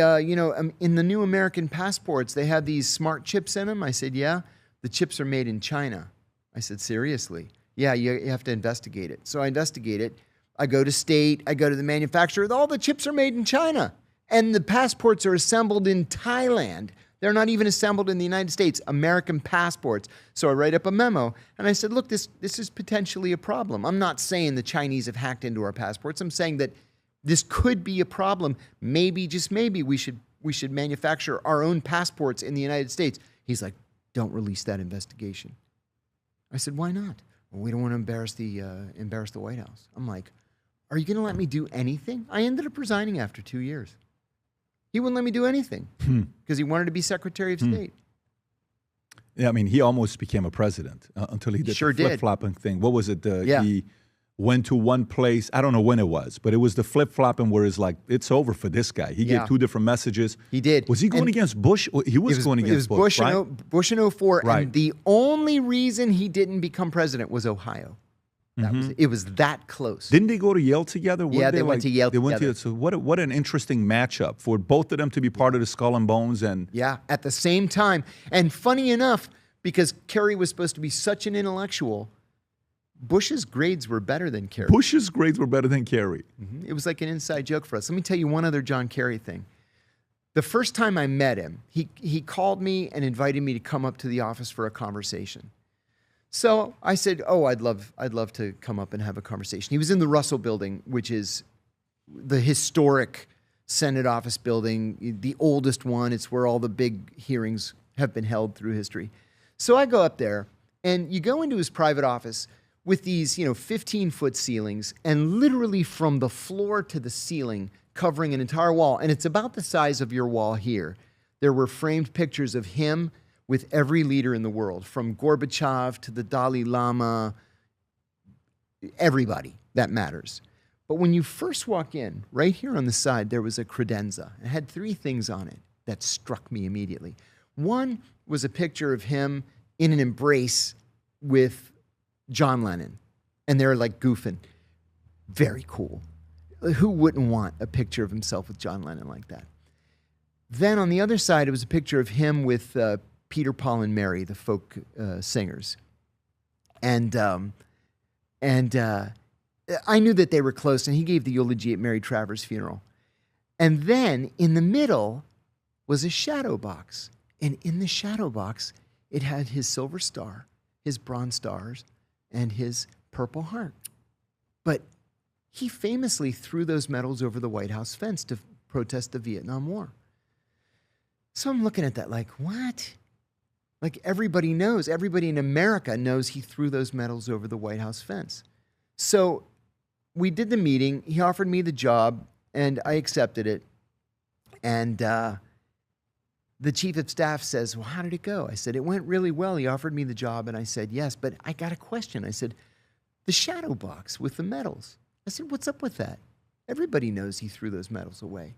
in the new American passports, they have these smart chips in them. I said, yeah, the chips are made in China. I said, seriously? Yeah, you have to investigate it. So I investigate it. I go to state, I go to the manufacturer. All the chips are made in China. And the passports are assembled in Thailand. They're not even assembled in the United States, American passports. So I write up a memo, and I said, look, this is potentially a problem. I'm not saying the Chinese have hacked into our passports. I'm saying that this could be a problem. Maybe, just maybe, we should manufacture our own passports in the United States. He's like, don't release that investigation. I said, why not? Well, we don't want to embarrass the White House. I'm like, are you going to let me do anything? I ended up resigning after 2 years. He wouldn't let me do anything because he wanted to be Secretary of State. Yeah, I mean, he almost became a president until he did Sure the did. flip-flopping thing. What was it? Yeah. He went to one place. I don't know when it was, but it was the flip-flopping where it's like, it's over for this guy. He Yeah. gave 2 different messages. He did. Was he going And against Bush? He was going against Bush, right? Bush in 04, Right. and the only reason he didn't become president was Ohio. It was that close. Didn't they go to Yale together? Weren't Yeah, they went to Yale They went together. to So what an interesting matchup for both of them to be part of the Skull and Bones. And Yeah, at the same time. And funny enough, because Kerry was supposed to be such an intellectual, Bush's grades were better than Kerry. Bush's grades were better than Kerry. It was like an inside joke for us. Let me tell you one other John Kerry thing. The first time I met him, he called me and invited me to come up to the office for a conversation. So I said, oh, I'd love to come up and have a conversation. He was in the Russell Building, which is the historic Senate office building, the oldest one. It's where all the big hearings have been held through history. So I go up there, and you go into his private office with these, 15-foot ceilings, and literally from the floor to the ceiling, covering an entire wall, and it's about the size of your wall here. There were framed pictures of him with every leader in the world, from Gorbachev to the Dalai Lama, everybody that matters. But when you first walk in, right here on the side, there was a credenza. It had 3 things on it that struck me immediately. One was a picture of him in an embrace with John Lennon, and they're like goofing. Very cool. Who wouldn't want a picture of himself with John Lennon like that? Then on the other side, it was a picture of him with Peter, Paul, and Mary, the folk singers. And I knew that they were close, and he gave the eulogy at Mary Travers' funeral. And then in the middle was a shadow box. And in the shadow box, it had his silver star, his bronze stars, and his purple heart. But he famously threw those medals over the White House fence to protest the Vietnam War. So I'm looking at that like, what? Like everybody knows, everybody in America knows he threw those medals over the White House fence. So we did the meeting. He offered me the job, and I accepted it. And the chief of staff says, well, how did it go? I said, it went really well. He offered me the job, and I said, yes, but I got a question. I said, the shadow box with the medals. I said, what's up with that? Everybody knows he threw those medals away.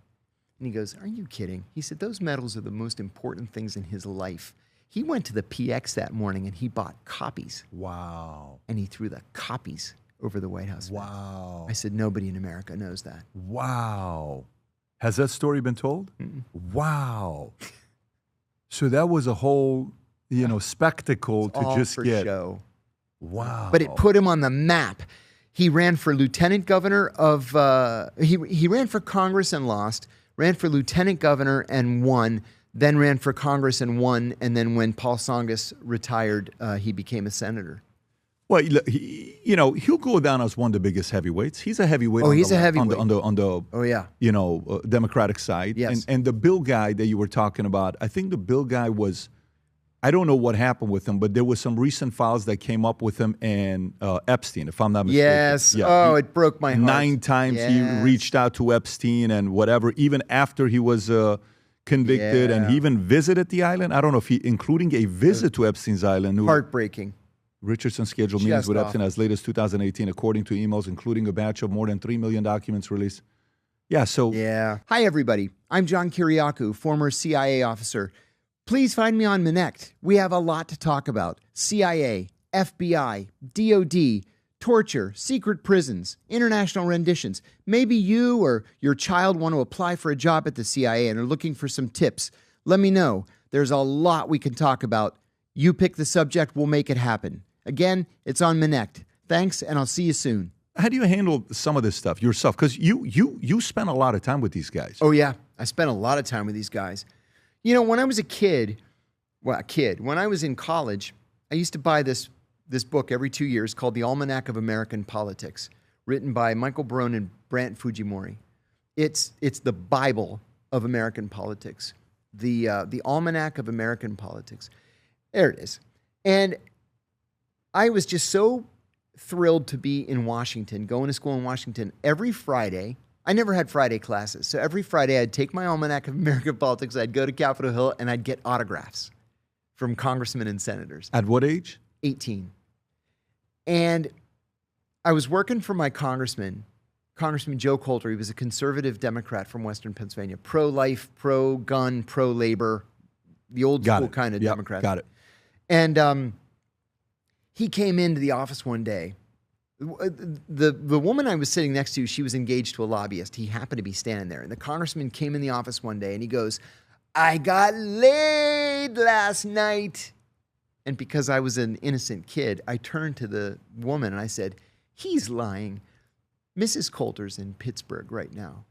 And he goes, are you kidding? He said, those medals are the most important things in his life. He went to the PX that morning and he bought copies. Wow. And he threw the copies over the White House fence. Wow. I said, nobody in America knows that. Wow. Has that story been told? Mm-mm. Wow. So that was a whole, spectacle to All just for get. show. Wow. But it put him on the map. He ran for lieutenant governor of, he ran for Congress and lost, ran for lieutenant governor and won, then ran for Congress and won, and then when Paul Tsongas retired, he became a senator. Well, he'll go down as one of the biggest heavyweights. He's a heavyweight. Oh, he's a heavyweight. on the Oh, yeah. Democratic side. Yes. And the Bill guy that you were talking about, I think the Bill guy was I don't know what happened with him, but there was some recent files that came up with him and Epstein, if I'm not mistaken. Yes. It broke my heart. 9 times he reached out to Epstein and whatever, even after he was convicted, and he even visited the island. I don't know if including a visit to Epstein's island. Heartbreaking. Richardson scheduled meetings with Epstein as late as 2018, according to emails, including a batch of more than 3 million documents released. Yeah, so... Yeah. Hi, everybody. I'm John Kiriakou, former CIA officer. Please find me on Minect. We have a lot to talk about. CIA, FBI, DOD, torture, secret prisons, international renditions. Maybe you or your child want to apply for a job at the CIA and are looking for some tips. Let me know. There's a lot we can talk about. You pick the subject, we'll make it happen. Again, it's on Minect. Thanks, and I'll see you soon. How do you handle some of this stuff yourself? Because you spend a lot of time with these guys. Oh, yeah. I spent a lot of time with these guys. You know, when I was a kid, when I was in college, I used to buy this book every 2 years called The Almanac of American Politics, written by Michael Barone and Brant Fujimori. It's the Bible of American politics, the Almanac of American Politics. There it is. And I was just so thrilled to be in Washington, going to school in Washington every Friday. I never had Friday classes. So every Friday I'd take my Almanac of American Politics, I'd go to Capitol Hill, and I'd get autographs from congressmen and senators. At what age? 18. And I was working for my Congressman Joe Coulter. He was a conservative Democrat from Western Pennsylvania, pro-life, pro-gun, pro-labor, the old school kind of Democrat. Got it. And he came into the office one day. The woman I was sitting next to, she was engaged to a lobbyist. He happened to be standing there. And the congressman came in the office one day and he goes, "I got laid last night." And because I was an innocent kid, I turned to the woman and I said, "He's lying. Mrs. Coulter's in Pittsburgh right now."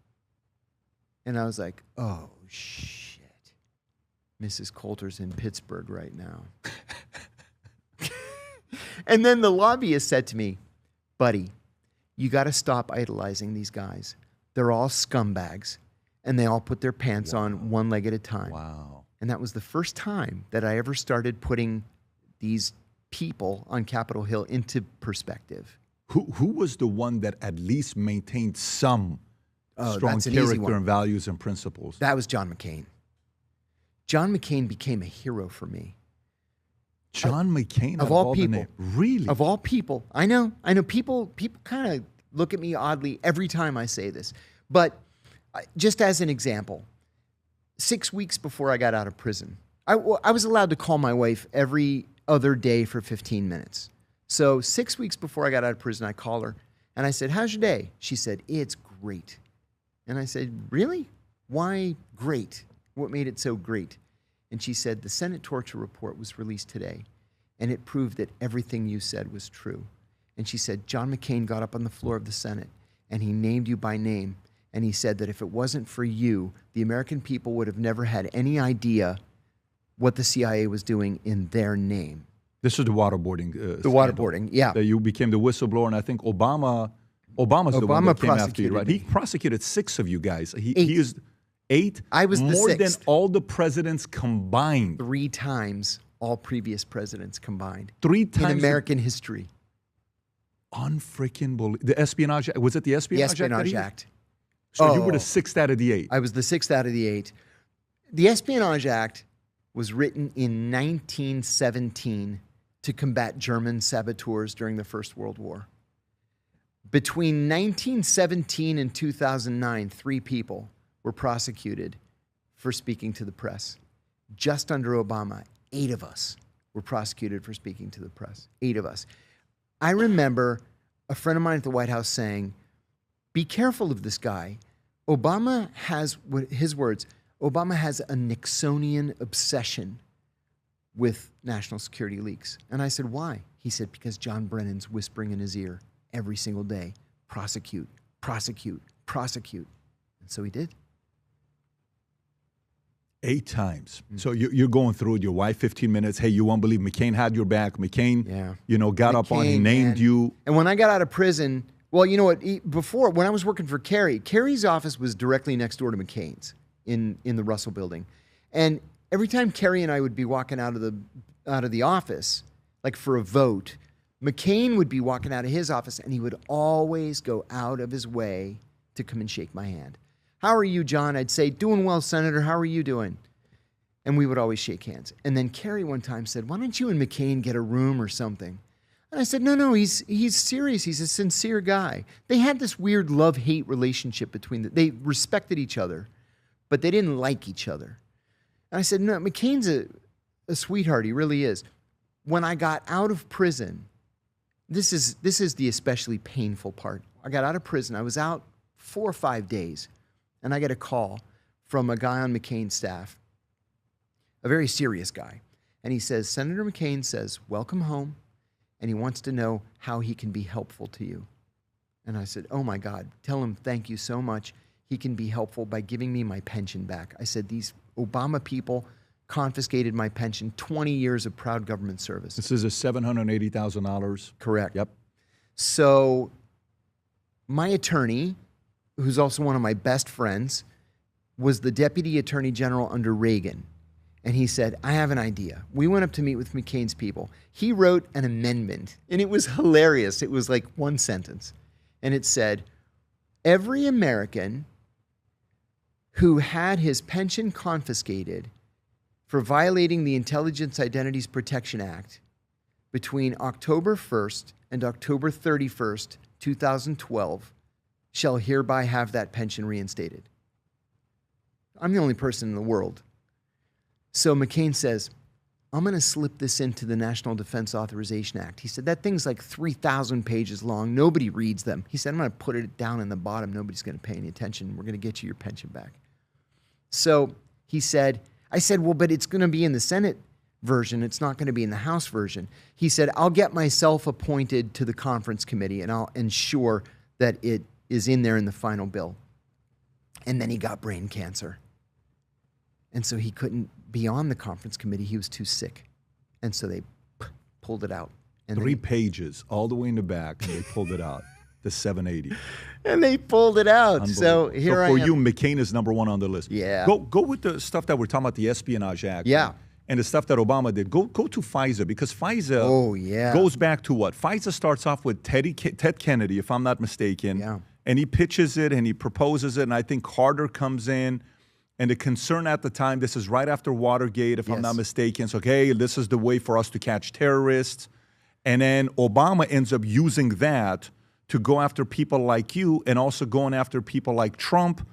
And I was like, "Oh, shit. Mrs. Coulter's in Pittsburgh right now." And then the lobbyist said to me, "Buddy, you got to stop idolizing these guys. They're all scumbags, and they all put their pants on one leg at a time." Wow. And that was the first time that I ever started putting these people on Capitol Hill into perspective. Who was the one that at least maintained some strong that's an easy character one. and values and principles? That was John McCain. John McCain became a hero for me. John McCain, of all people. the name. Really? Of all people. I know. People kind of look at me oddly every time I say this. But just as an example, 6 weeks before I got out of prison, I was allowed to call my wife every other day for 15 minutes. So 6 weeks before I got out of prison, I called her and I said, "How's your day?" She said, "It's great." And I said, "Really? Why great? What made it so great?" And she said, "The Senate torture report was released today, and it proved that everything you said was true." And she said, "John McCain got up on the floor of the Senate, and he named you by name, and he said that if it wasn't for you, the American people would have never had any idea what the CIA was doing in their name." This is the waterboarding. The waterboarding, yeah. That you became the whistleblower, and I think Obama's the one that came after you, right? me. He prosecuted 6 of you guys. He Eight. is 8. I was the more sixth. than all the presidents combined. 3 times all previous presidents combined. 3 times in American history. Unfreaking believable. The Espionage Act. Was it the Espionage Act? The Espionage Act. So you were the 6th out of the 8. I was the 6th out of the 8. The Espionage Act was written in 1917 to combat German saboteurs during the First World War. Between 1917 and 2009, 3 people were prosecuted for speaking to the press. Just under Obama, 8 of us were prosecuted for speaking to the press. 8 of us. I remember a friend of mine at the White House saying, "Be careful of this guy. Obama has," his words, "Obama has a Nixonian obsession with national security leaks." And I said, "Why?" He said, "Because John Brennan's whispering in his ear every single day, prosecute, prosecute, prosecute." And so he did. 8 times. So you're going through with your wife, 15 minutes. Hey, you won't believe McCain had your back. McCain, got up on, he named you. And when I got out of prison, well, you know what? Before, when I was working for Kerry's office was directly next door to McCain's in the Russell Building. And every time Kerry and I would be walking out of the office, like for a vote, McCain would be walking out of his office, and he would always go out of his way to come and shake my hand. How are you, John? I'd say, doing well, Senator. How are you doing? And we would always shake hands. And then Kerry one time said, why don't you and McCain get a room or something? And I said, no, he's serious. He's a sincere guy. They had this weird love-hate relationship between them. They respected each other, but they didn't like each other. And I said, no, McCain's a sweetheart. He really is. When I got out of prison, this is the especially painful part. I got out of prison. I was out 4 or 5 days, and I get a call from a guy on McCain's staff, a very serious guy. And he says, Senator McCain says, welcome home, and he wants to know how he can be helpful to you. And I said, oh my God, tell him thank you so much. He can be helpful by giving me my pension back. I said, these Obama people confiscated my pension, 20 years of proud government service. This is a $780,000. Correct. Yep. So my attorney, who's also one of my best friends, was the deputy attorney general under Reagan. And he said, I have an idea. We went up to meet with McCain's people. He wrote an amendment, and it was hilarious. It was like one sentence. And it said, every American who had his pension confiscated for violating the Intelligence Identities Protection Act between October 1st and October 31st, 2012, shall hereby have that pension reinstated. I'm the only person in the world. So McCain says, I'm going to slip this into the National Defense Authorization Act. He said, that thing's like 3,000 pages long. Nobody reads them. He said, I'm going to put it down in the bottom. Nobody's going to pay any attention. We're going to get you your pension back. So he said, I said, well, but it's going to be in the Senate version. It's not going to be in the House version. He said, I'll get myself appointed to the conference committee, and I'll ensure that it is in there in the final bill. And then he got brain cancer. And so he couldn't be on the conference committee. He was too sick. And so they pulled it out. And 3 pages all the way in the back, and they pulled it out. The 780. And they pulled it out. So here I am. For you, McCain is number one on the list. Yeah. Go with the stuff that we're talking about, the Espionage Act. Yeah. And the stuff that Obama did. Go to FISA, because FISA goes back to what? FISA starts off with Ted Kennedy, if I'm not mistaken. Yeah. And he pitches it and he proposes it. And I think Carter comes in. And the concern at the time, this is right after Watergate, if I'm not mistaken. So, okay, this is the way for us to catch terrorists. And then Obama ends up using that to go after people like you, and also going after people like Trump.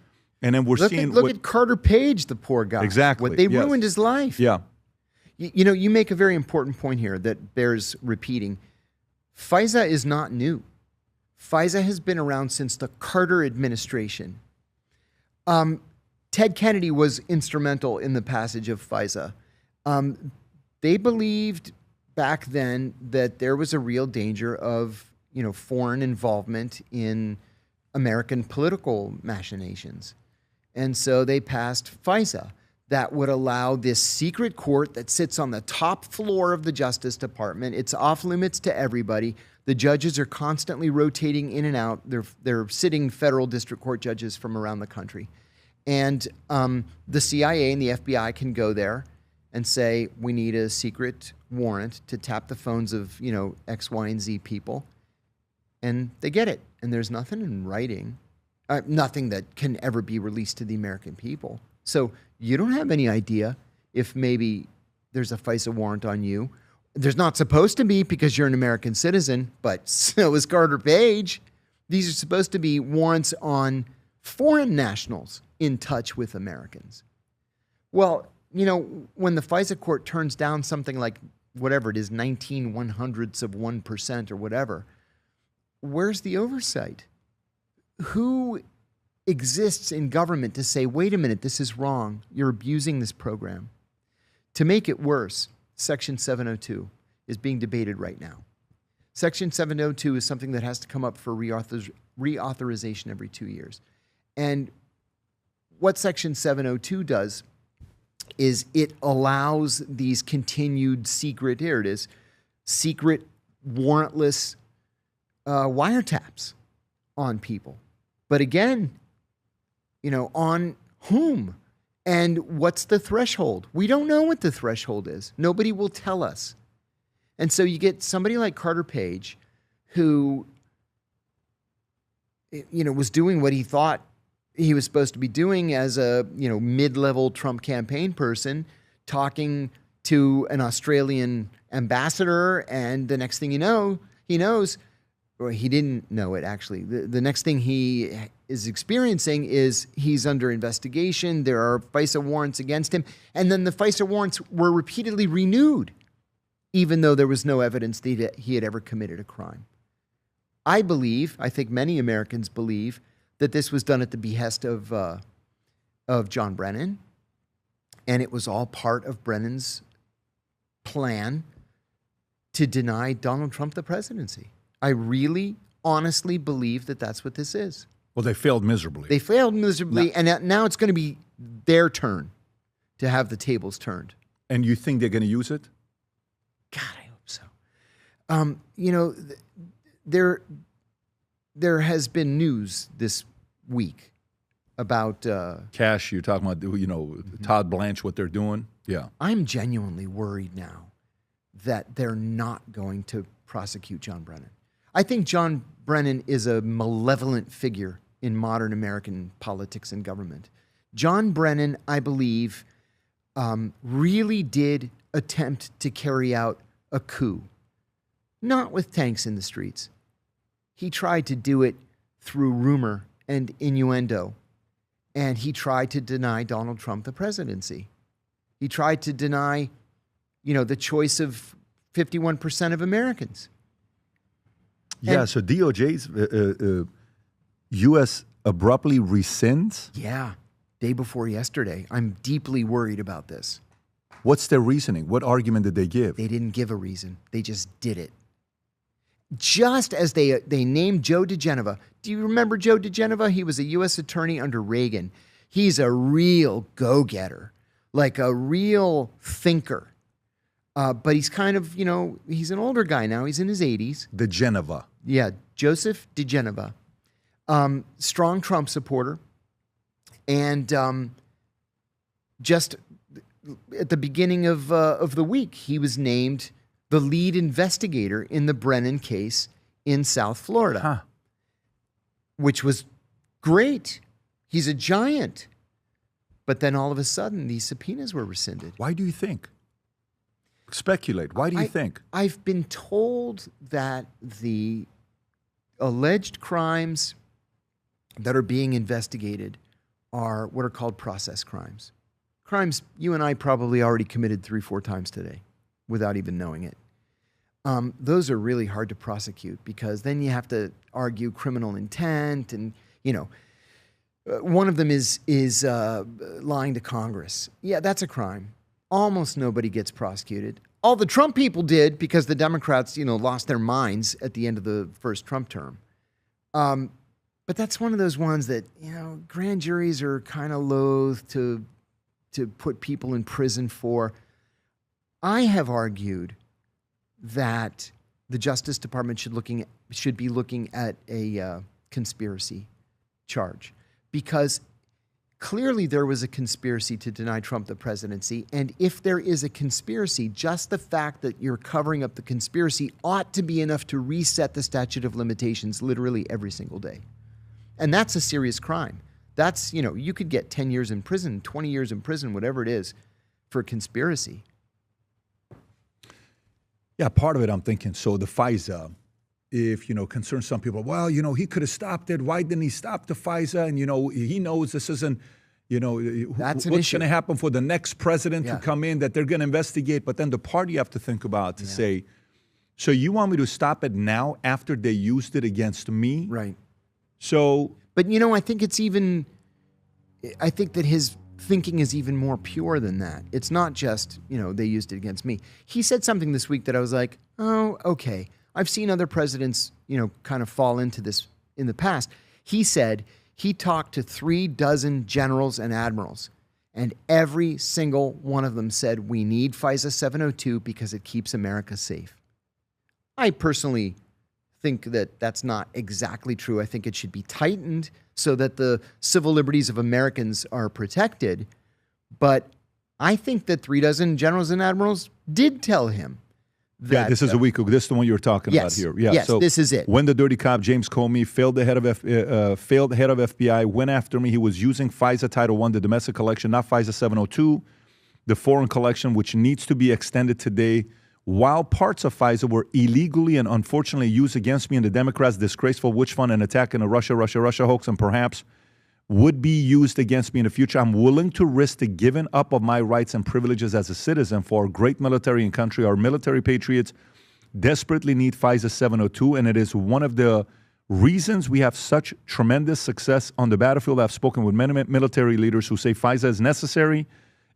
And then we're seeing... Look at Carter Page, the poor guy. Exactly. What they ruined his life. Yeah. You know, you make a very important point here that bears repeating. FISA is not new. FISA has been around since the Carter administration. Ted Kennedy was instrumental in the passage of FISA. They believed back then that there was a real danger of, foreign involvement in American political machinations. And so they passed FISA that would allow this secret court that sits on the top floor of the Justice Department. It's off limits to everybody. The judges are constantly rotating in and out. They're sitting federal district court judges from around the country. And the CIA and the FBI can go there and say, we need a secret warrant to tap the phones of, X, Y, and Z people. And they get it. And there's nothing in writing, nothing that can ever be released to the American people. So you don't have any idea if maybe there's a FISA warrant on you. There's not supposed to be, because you're an American citizen, but so is Carter Page. These are supposed to be warrants on foreign nationals in touch with Americans. Well, when the FISA court turns down something like whatever it is, 19/100% or whatever, where's the oversight? Who exists in government to say, wait a minute, this is wrong. You're abusing this program. To make it worse, Section 702 is being debated right now. Section 702 is something that has to come up for reauthorization every 2 years. And what Section 702 does is it allows these continued secret, here it is, secret warrantless wiretaps on people. But again, on whom And what's the threshold? We don't know what the threshold is. Nobody will tell us. And so you get somebody like Carter Page, who, was doing what he thought he was supposed to be doing as a, mid-level Trump campaign person, talking to an Australian ambassador, and the next thing he knows, or he didn't know it actually. The next thing he is experiencing is he's under investigation. There are FISA warrants against him. And then the FISA warrants were repeatedly renewed, even though there was no evidence that he had ever committed a crime. I think many Americans believe, that this was done at the behest of John Brennan. And it was all part of Brennan's plan to deny Donald Trump the presidency. I really, honestly believe that that's what this is. Well, they failed miserably. They failed miserably, and now it's going to be their turn to have the tables turned. And you think they're going to use it? God, I hope so. There has been news this week about Cash. You're talking about, Todd Blanche, what they're doing. Yeah, I'm genuinely worried now that they're not going to prosecute John Brennan. I think John Brennan is a malevolent figure in modern American politics and government. John Brennan, I believe, really did attempt to carry out a coup, not with tanks in the streets. He tried to do it through rumor and innuendo, and he tried to deny Donald Trump the presidency. He tried to deny, the choice of 51% of Americans. Yeah, so DOJ's U.S. abruptly rescinds? Yeah, day before yesterday. I'm deeply worried about this. What's their reasoning? What argument did they give? They didn't give a reason. They just did it. Just as they named Joe diGenova. Do you remember Joe diGenova? He was a U.S. attorney under Reagan. He's a real go-getter, like a real thinker. But he's kind of, he's an older guy now. He's in his 80s. diGenova. Yeah, Joseph diGenova. Strong Trump supporter. And just at the beginning of the week, he was named the lead investigator in the Brennan case in South Florida, which was great. He's a giant. But then all of a sudden, these subpoenas were rescinded. Why do you think? Speculate. Why do you think? I've been told that the alleged crimes that are being investigated are what are called process crimes. Crimes you and I probably already committed 3-4 times today without even knowing it. Those are really hard to prosecute because then you have to argue criminal intent and, one of them is lying to Congress. Yeah, that's a crime. Almost nobody gets prosecuted. All the Trump people did because the Democrats, lost their minds at the end of the first Trump term. But that's one of those ones that, grand juries are kind of loath to put people in prison for. I have argued that the Justice Department should be looking at a conspiracy charge because clearly there was a conspiracy to deny Trump the presidency. And if there is a conspiracy, just the fact that you're covering up the conspiracy ought to be enough to reset the statute of limitations literally every single day. And that's a serious crime. That's, you could get 10 years in prison, 20 years in prison, whatever it is, for conspiracy. Yeah, part of it I'm thinking, so the FISA, if, concerns some people, well, he could have stopped it. Why didn't he stop the FISA? And, he knows this isn't, That's an what's issue. going to happen for the next president Yeah. to come in that they're going to investigate. But then the part you have to think about to say, so you want me to stop it now after they used it against me? Right. So, But, I think I think that his thinking is even more pure than that. It's not just, they used it against me. He said something this week that I was like, oh, okay. I've seen other presidents, kind of fall into this in the past. He said he talked to 36 generals and admirals, and every single one of them said, we need FISA 702 because it keeps America safe. I personally think that that's not exactly true. I think it should be tightened so that the civil liberties of Americans are protected. But I think that 3 dozen generals and admirals did tell him that. Yeah, this is a week ago. This is the one you're talking about here. Yeah, yes, so this is it. When the dirty cop James Comey failed the head of FBI, went after me. He was using FISA Title I, the domestic collection, not FISA 702, the foreign collection, which needs to be extended today. While parts of FISA were illegally and unfortunately used against me in the Democrats' disgraceful witch hunt and attack in the Russia hoax, and perhaps would be used against me in the future, I'm willing to risk the giving up of my rights and privileges as a citizen for our great military and country. Our military patriots desperately need FISA 702, and it is one of the reasons we have such tremendous success on the battlefield. I've spoken with many military leaders who say FISA is necessary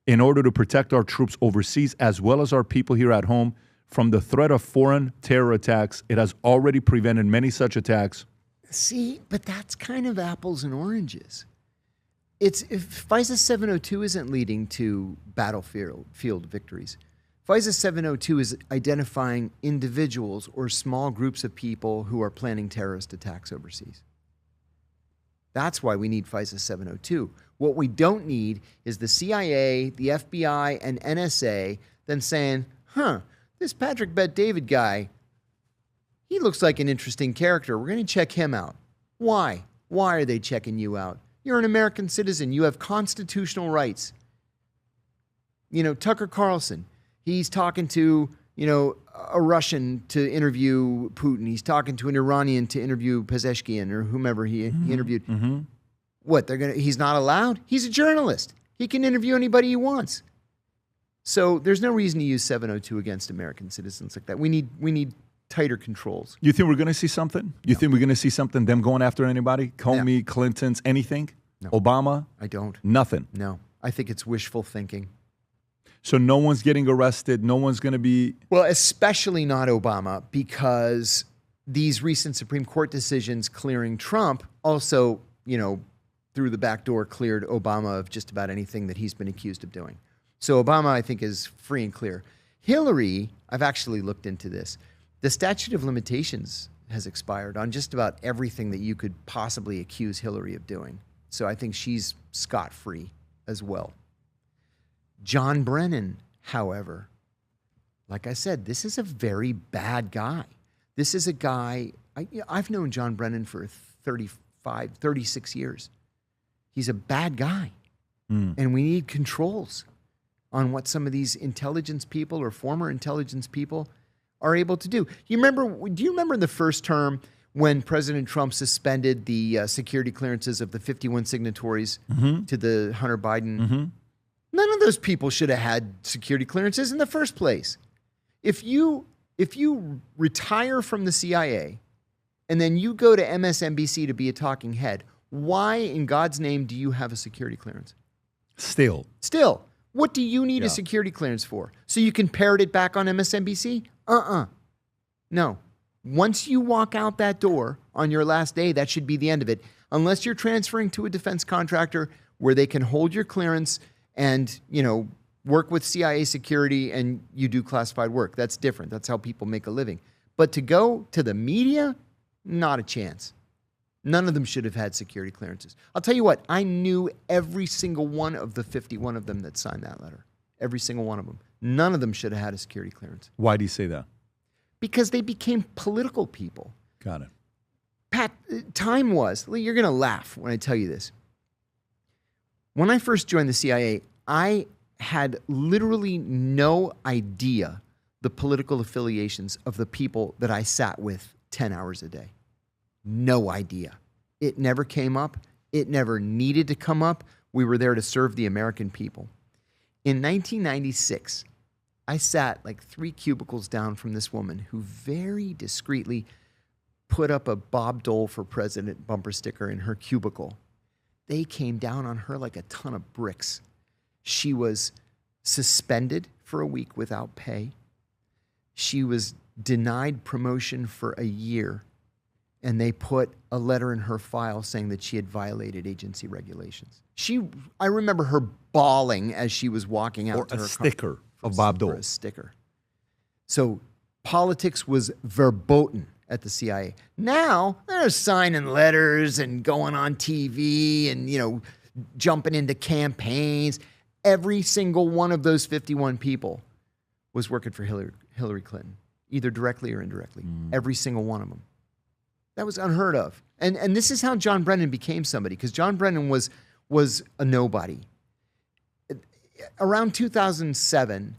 in order to protect our troops overseas as well as our people here at home from the threat of foreign terror attacks. It has already prevented many such attacks. See, but that's kind of apples and oranges. If FISA 702 isn't leading to battlefield victories, FISA 702 is identifying individuals or small groups of people who are planning terrorist attacks overseas. That's why we need FISA 702. What we don't need is the CIA, the FBI, and NSA then saying, this Patrick Bet-David guy, he looks like an interesting character. We're going to check him out. Why? Why are they checking you out? You're an American citizen. You have constitutional rights. Tucker Carlson, he's talking to, a Russian to interview Putin. He's talking to an Iranian to interview Pezeshkian or whomever he interviewed. Mm-hmm. What, he's not allowed? He's a journalist. He can interview anybody he wants. So there's no reason to use 702 against American citizens like that. We need tighter controls. You think we're going to see something? You think we're going to see something, them going after anybody? Comey, Clinton's, anything? No. Obama? I don't. Nothing? No. I think it's wishful thinking. So no one's getting arrested? No one's going to be... Well, especially not Obama, because these recent Supreme Court decisions clearing Trump also, through the back door cleared Obama of just about anything that he's been accused of doing. So Obama, I think, is free and clear. Hillary, I've actually looked into this. The statute of limitations has expired on just about everything that you could possibly accuse Hillary of doing. So I think she's scot-free as well. John Brennan, however, like I said, this is a very bad guy. This is a guy, I've known John Brennan for 36 years. He's a bad guy. And we need controls on what some of these intelligence people or former intelligence people are able to do. Do you remember in the first term when President Trump suspended the security clearances of the 51 signatories to the Hunter Biden? None of those people should have had security clearances in the first place. If you retire from the CIA and then you go to MSNBC to be a talking head, why in God's name do you have a security clearance? Still. What do you need a security clearance for? So you can parrot it back on MSNBC? No. Once you walk out that door on your last day, that should be the end of it. Unless you're transferring to a defense contractor where they can hold your clearance and, work with CIA security and you do classified work. That's different. That's how people make a living. But to go to the media, not a chance. None of them should have had security clearances. I'll tell you what, I knew every single one of the 51 of them that signed that letter. Every single one of them. None of them should have had a security clearance. Why do you say that? Because they became political people. Got it. Pat, time was, you're going to laugh when I tell you this. When I first joined the CIA, I had literally no idea the political affiliations of the people that I sat with 10 hours a day. No idea. It never came up. It never needed to come up. We were there to serve the American people. In 1996, I sat like 3 cubicles down from this woman who very discreetly put up a Bob Dole for President bumper sticker in her cubicle. They came down on her like a ton of bricks. She was suspended for a week without pay. She was denied promotion for a year. And they put a letter in her file saying that she had violated agency regulations. I remember her bawling as she was walking out to her car. Or a sticker of Bob Dole. For a sticker. So politics was verboten at the CIA. Now they're signing letters and going on TV and, jumping into campaigns. Every single one of those 51 people was working for Hillary Clinton, either directly or indirectly. Every single one of them. That was unheard of. And this is how John Brennan became somebody, because John Brennan was a nobody. Around 2007,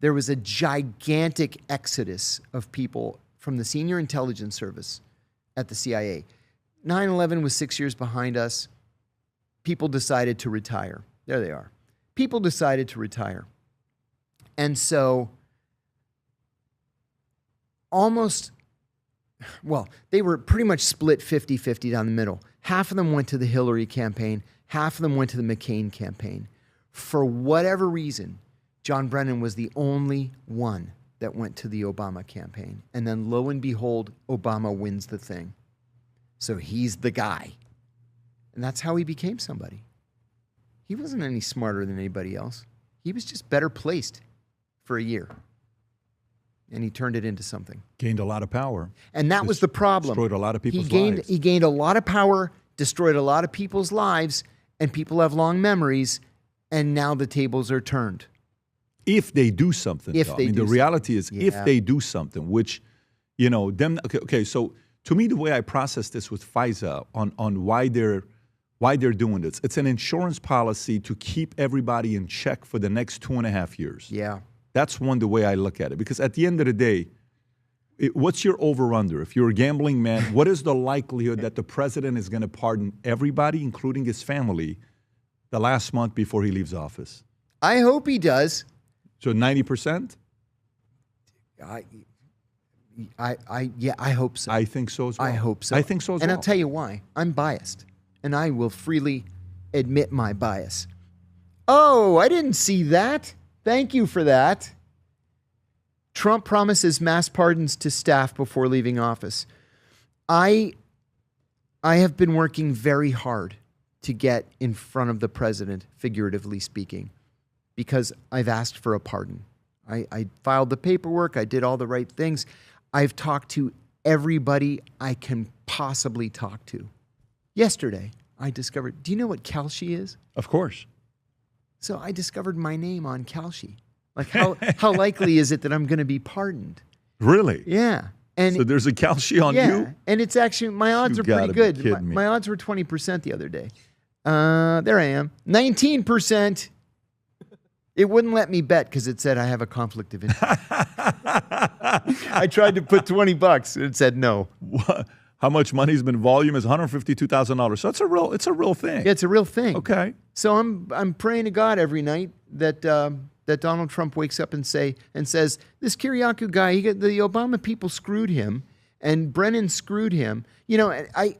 there was a gigantic exodus of people from the senior intelligence service at the CIA. 9/11 was 6 years behind us. People decided to retire. There they are. People decided to retire. And so they were pretty much split 50-50 down the middle. Half of them went to the Hillary campaign. Half of them went to the McCain campaign. For whatever reason, John Brennan was the only one that went to the Obama campaign. And then lo and behold, Obama wins the thing. So he's the guy. And that's how he became somebody. He wasn't any smarter than anybody else. He was just better placed for a year. And he turned it into something. Gained a lot of power. And that was the problem. Destroyed a lot of people's lives. He gained a lot of power, destroyed a lot of people's lives, and people have long memories, and now the tables are turned. If they do something. The reality is, if they do something, which, okay, so to me, the way I process this with FISA on why they're doing this, it's an insurance policy to keep everybody in check for the next 2.5 years. Yeah. That's the way I look at it. Because at the end of the day, what's your over-under? If you're a gambling man, what is the likelihood that the president is going to pardon everybody, including his family, the last month before he leaves office? I hope he does. So 90%? I hope so. I think so as well. I hope so. I think so as well. And I'll tell you why. I'm biased. And I will freely admit my bias. Oh, I didn't see that. Thank you for that. Trump promises mass pardons to staff before leaving office. I have been working very hard to get in front of the president, figuratively speaking, because I've asked for a pardon. I filed the paperwork. I did all the right things. I've talked to everybody I can possibly talk to. Yesterday, I discovered, do you know what Kalshi is? Of course. So I discovered my name on Kalshi. Like, how likely is it that I'm going to be pardoned? Really? Yeah. And so there's a Kalshi on you? And it's actually, my odds are pretty good. My odds were 20% the other day. There I am. 19%. It wouldn't let me bet because it said I have a conflict of interest. I tried to put $20. It said no. What? How much money's been volume is $152,000. So it's a real thing. Yeah, it's a real thing. Okay. So I'm praying to God every night that that Donald Trump wakes up and says, this Kiriakou guy, the Obama people screwed him, and Brennan screwed him. I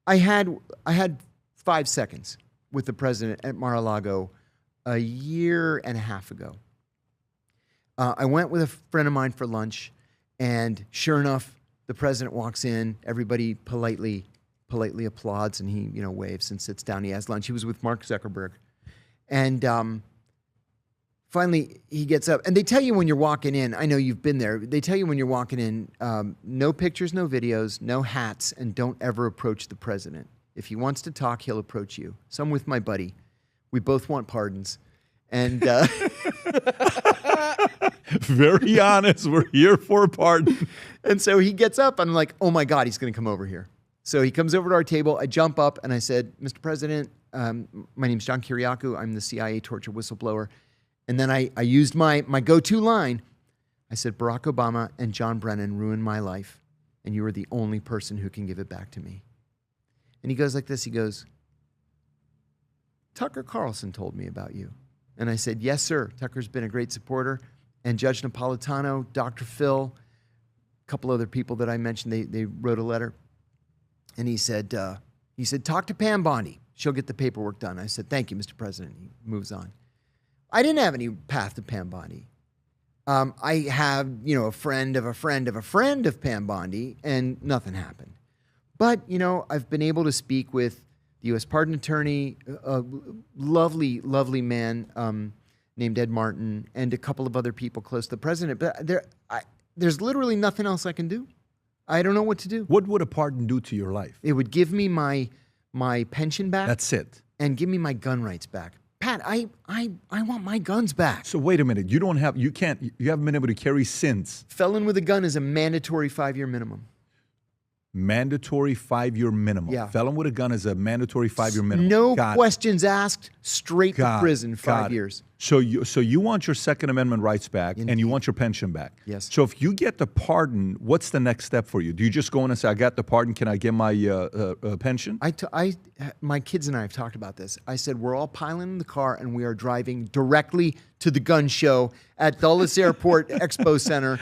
had 5 seconds with the president at Mar-a-Lago a year and a half ago. I went with a friend of mine for lunch, and sure enough, the president walks in. Everybody politely applauds, and he waves and sits down. He has lunch. He was with Mark Zuckerberg, and finally he gets up. And they tell you when you're walking in. I know you've been there. They tell you when you're walking in, no pictures, no videos, no hats, and don't ever approach the president. If he wants to talk, he'll approach you. So I'm with my buddy. We both want pardons, and. Very honest. We're here for a pardon. And so he gets up. I'm like, oh my God, he's going to come over here. So he comes over to our table. I jump up and I said, Mr. President, my name's John Kiriakou. I'm the CIA torture whistleblower. And then I used my go-to line. I said, Barack Obama and John Brennan ruined my life, and you are the only person who can give it back to me. And he goes like this. He goes, Tucker Carlson told me about you. And I said, yes, sir. Tucker's been a great supporter. And Judge Napolitano, Dr. Phil, a couple other people that I mentioned, they wrote a letter. And he said, talk to Pam Bondi. She'll get the paperwork done. I said, thank you, Mr. President. He moves on. I didn't have any path to Pam Bondi. I have, a friend of a friend of a friend of Pam Bondi, and nothing happened. But, I've been able to speak with the U.S. pardon attorney, a lovely, lovely man, named Ed Martin, and a couple of other people close to the president. But there's literally nothing else I can do. I don't know what to do. What would a pardon do to your life? It would give me my pension back. That's it. And give me my gun rights back. Pat, I want my guns back. So wait a minute. You haven't been able to carry since. Felon with a gun is a mandatory 5-year minimum. Mandatory 5-year minimum. Yeah. Felon with a gun is a mandatory 5-year minimum. No Got it. questions asked, straight to Got it. prison, 5 Got it. years. So you want your Second Amendment rights back, and you want your pension back. Yes. So if you get the pardon, what's the next step for you? Do you just go in and say, "I got the pardon. Can I get my pension?" My kids and I have talked about this. I said we're all piling in the car and we are driving directly to the gun show at Dulles Airport Expo Center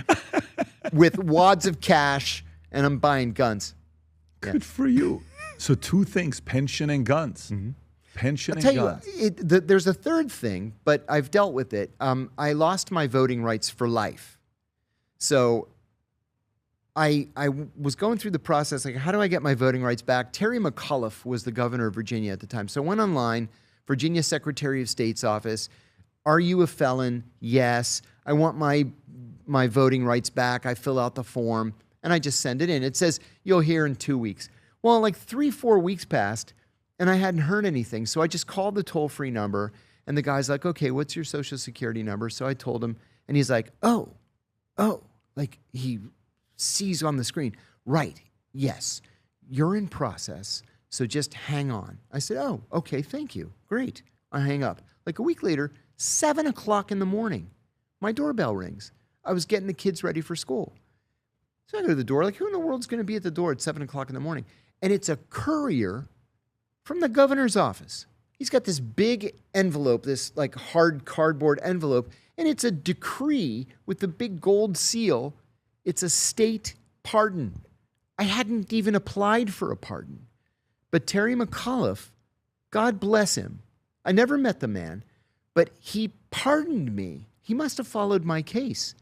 with wads of cash, and I'm buying guns. Good for you. So 2 things: pension and guns. Pension and Tell guns. you, there's a third thing, but I've dealt with it. I lost my voting rights for life. So I was going through the process, like, how do I get my voting rights back? Terry McAuliffe was the governor of Virginia at the time. So I went online, Virginia Secretary of State's office. Are you a felon? Yes. I want my voting rights back. I fill out the form, and I just send it in. It says, you'll hear in 2 weeks. Well, like 3-4 weeks passed, and I hadn't heard anything. So I just called the toll-free number, and the guy's like, okay, what's your social security number? So I told him, and he's like, oh, like he sees on the screen, right, yes, you're in process, so just hang on. I said, oh, okay, thank you, great. I hang up. Like a week later, 7 o'clock in the morning, my doorbell rings. I was getting the kids ready for school. So I go to the door, like, who in the world's going to be at the door at 7 o'clock in the morning? And it's a courier from the governor's office. He's got this big envelope, this like hard cardboard envelope, and it's a decree with the big gold seal. It's a state pardon. I hadn't even applied for a pardon. But Terry McAuliffe, God bless him, I never met the man, but he pardoned me. He must have followed my case.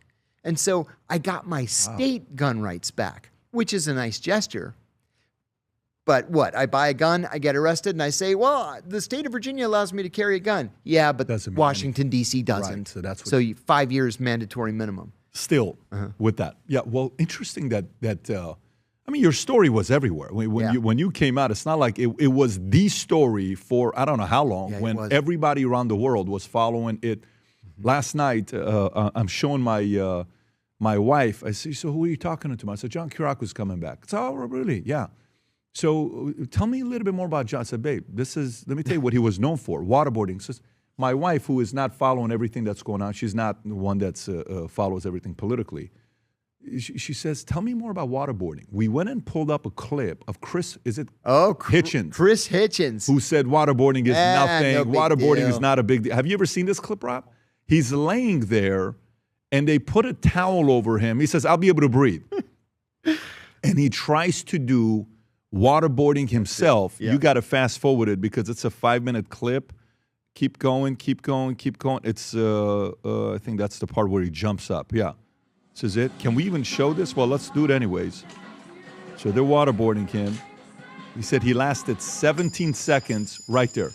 And so I got my state gun rights back, which is a nice gesture. But what? I buy a gun, I get arrested, and I say, well, the state of Virginia allows me to carry a gun. Yeah, but Doesn't mean Washington, D.C. doesn't. Right, so that's what- So 5 years mandatory minimum. Still with that. Yeah, well, interesting that I mean, your story was everywhere. When you came out, it's not like it was the story for I don't know how long, Yeah, it when was. everybody around the world was following it. Last night, I'm showing my wife. I say, so who are you talking to? I said, John Kiriakou is coming back. It's, oh, really? Yeah. So tell me a little bit more about John. I said, babe, let me tell you what he was known for, waterboarding. Says, my wife, who is not following everything that's going on, she's not the one that follows everything politically. She says, tell me more about waterboarding. We went and pulled up a clip of Chris Hitchens, Chris Hitchens. who said waterboarding is nothing. no big Waterboarding is deal. not a big deal. Have you ever seen this clip, Rob? He's laying there, and they put a towel over him. He says, I'll be able to breathe. And he tries to do waterboarding himself. Yeah. You got to fast forward it because it's a 5-minute clip. Keep going, keep going, keep going. It's, I think that's the part where he jumps up. Yeah. This is it. Can we even show this? Well, let's do it anyways. So they're waterboarding him. He said he lasted 17 seconds right there.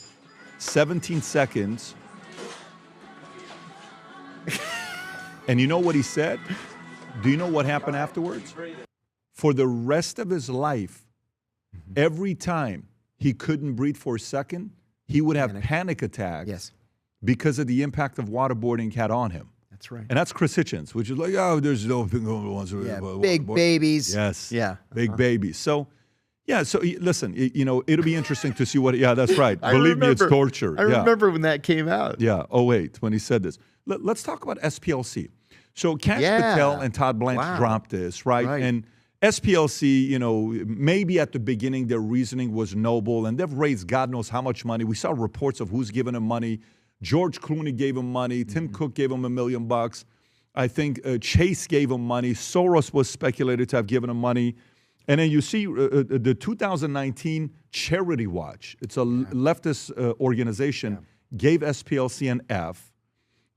17 seconds. And you know what he said? Do you know what happened afterwards? For the rest of his life, every time he couldn't breathe for a second, he would have panic attacks Yes, because of the impact of waterboarding had on him. that's right. And that's Chris Hitchens, which is like, oh, there's no thing going on. Yeah, big babies. Yes. Yeah. Big babies. So, yeah, so listen, it'll be interesting to see what, yeah, that's right. Believe me, it's torture. I remember when that came out. Yeah, 08, when he said this. Let's talk about SPLC. So Kash Patel and Todd Blanche dropped this, right? And SPLC, maybe at the beginning their reasoning was noble, and they've raised God knows how much money. We saw reports of who's giving them money. George Clooney gave him money. Tim Cook gave him $1 million. I think Chase gave him money. Soros was speculated to have given him money. And then you see the 2019 Charity Watch. It's a leftist organization. Gave SPLC an F.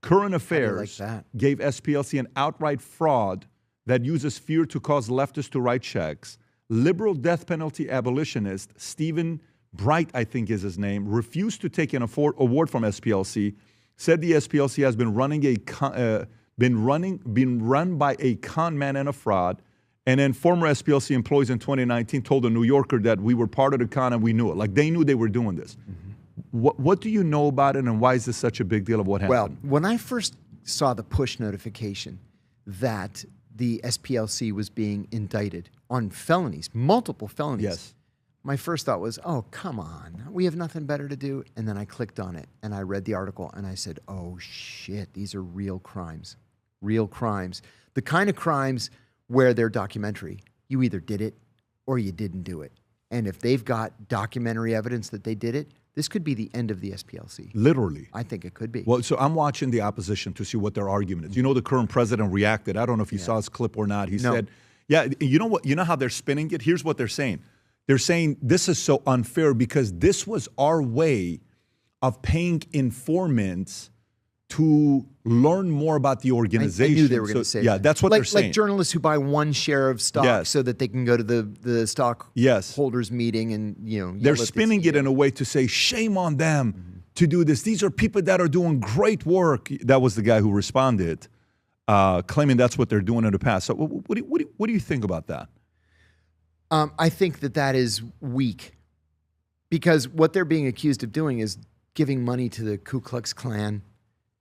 Current Affairs gave SPLC an outright fraud that uses fear to cause leftists to write checks. Liberal death penalty abolitionist Stephen Bright, I think is his name, refused to take an award from SPLC. Said the SPLC has been run by a con man and a fraud. And then former SPLC employees in 2019 told the New Yorker that we were part of the con and we knew it. Like they knew they were doing this. What do you know about it, and why is this such a big deal of what Well, happened? when I first saw the push notification that the SPLC was being indicted on felonies, multiple felonies, Yes. my first thought was, oh, come on, we have nothing better to do. And then I clicked on it and I read the article and I said, oh shit, these are real crimes. Real crimes. The kind of crimes where they're documentary. You either did it or you didn't do it. And if they've got documentary evidence that they did it, this could be the end of the SPLC. Literally. I think it could be. Well, so I'm watching the opposition to see what their argument is. You know, the current president reacted. I don't know if you saw his clip or not. He said, yeah, you know what? You know how they're spinning it? Here's what they're saying. They're saying this is so unfair because this was our way of paying informants to learn more about the organization. I knew they were going to say that. Yeah, that's what they're saying. Like journalists who buy one share of stock Yes. so that they can go to the stock holders meeting and, you know. They're spinning it in a way to say, shame on them to do this. These are people that are doing great work. That was the guy who responded, claiming that's what they're doing in the past. So what do you think about that? I think that is weak because what they're being accused of doing is giving money to the Ku Klux Klan,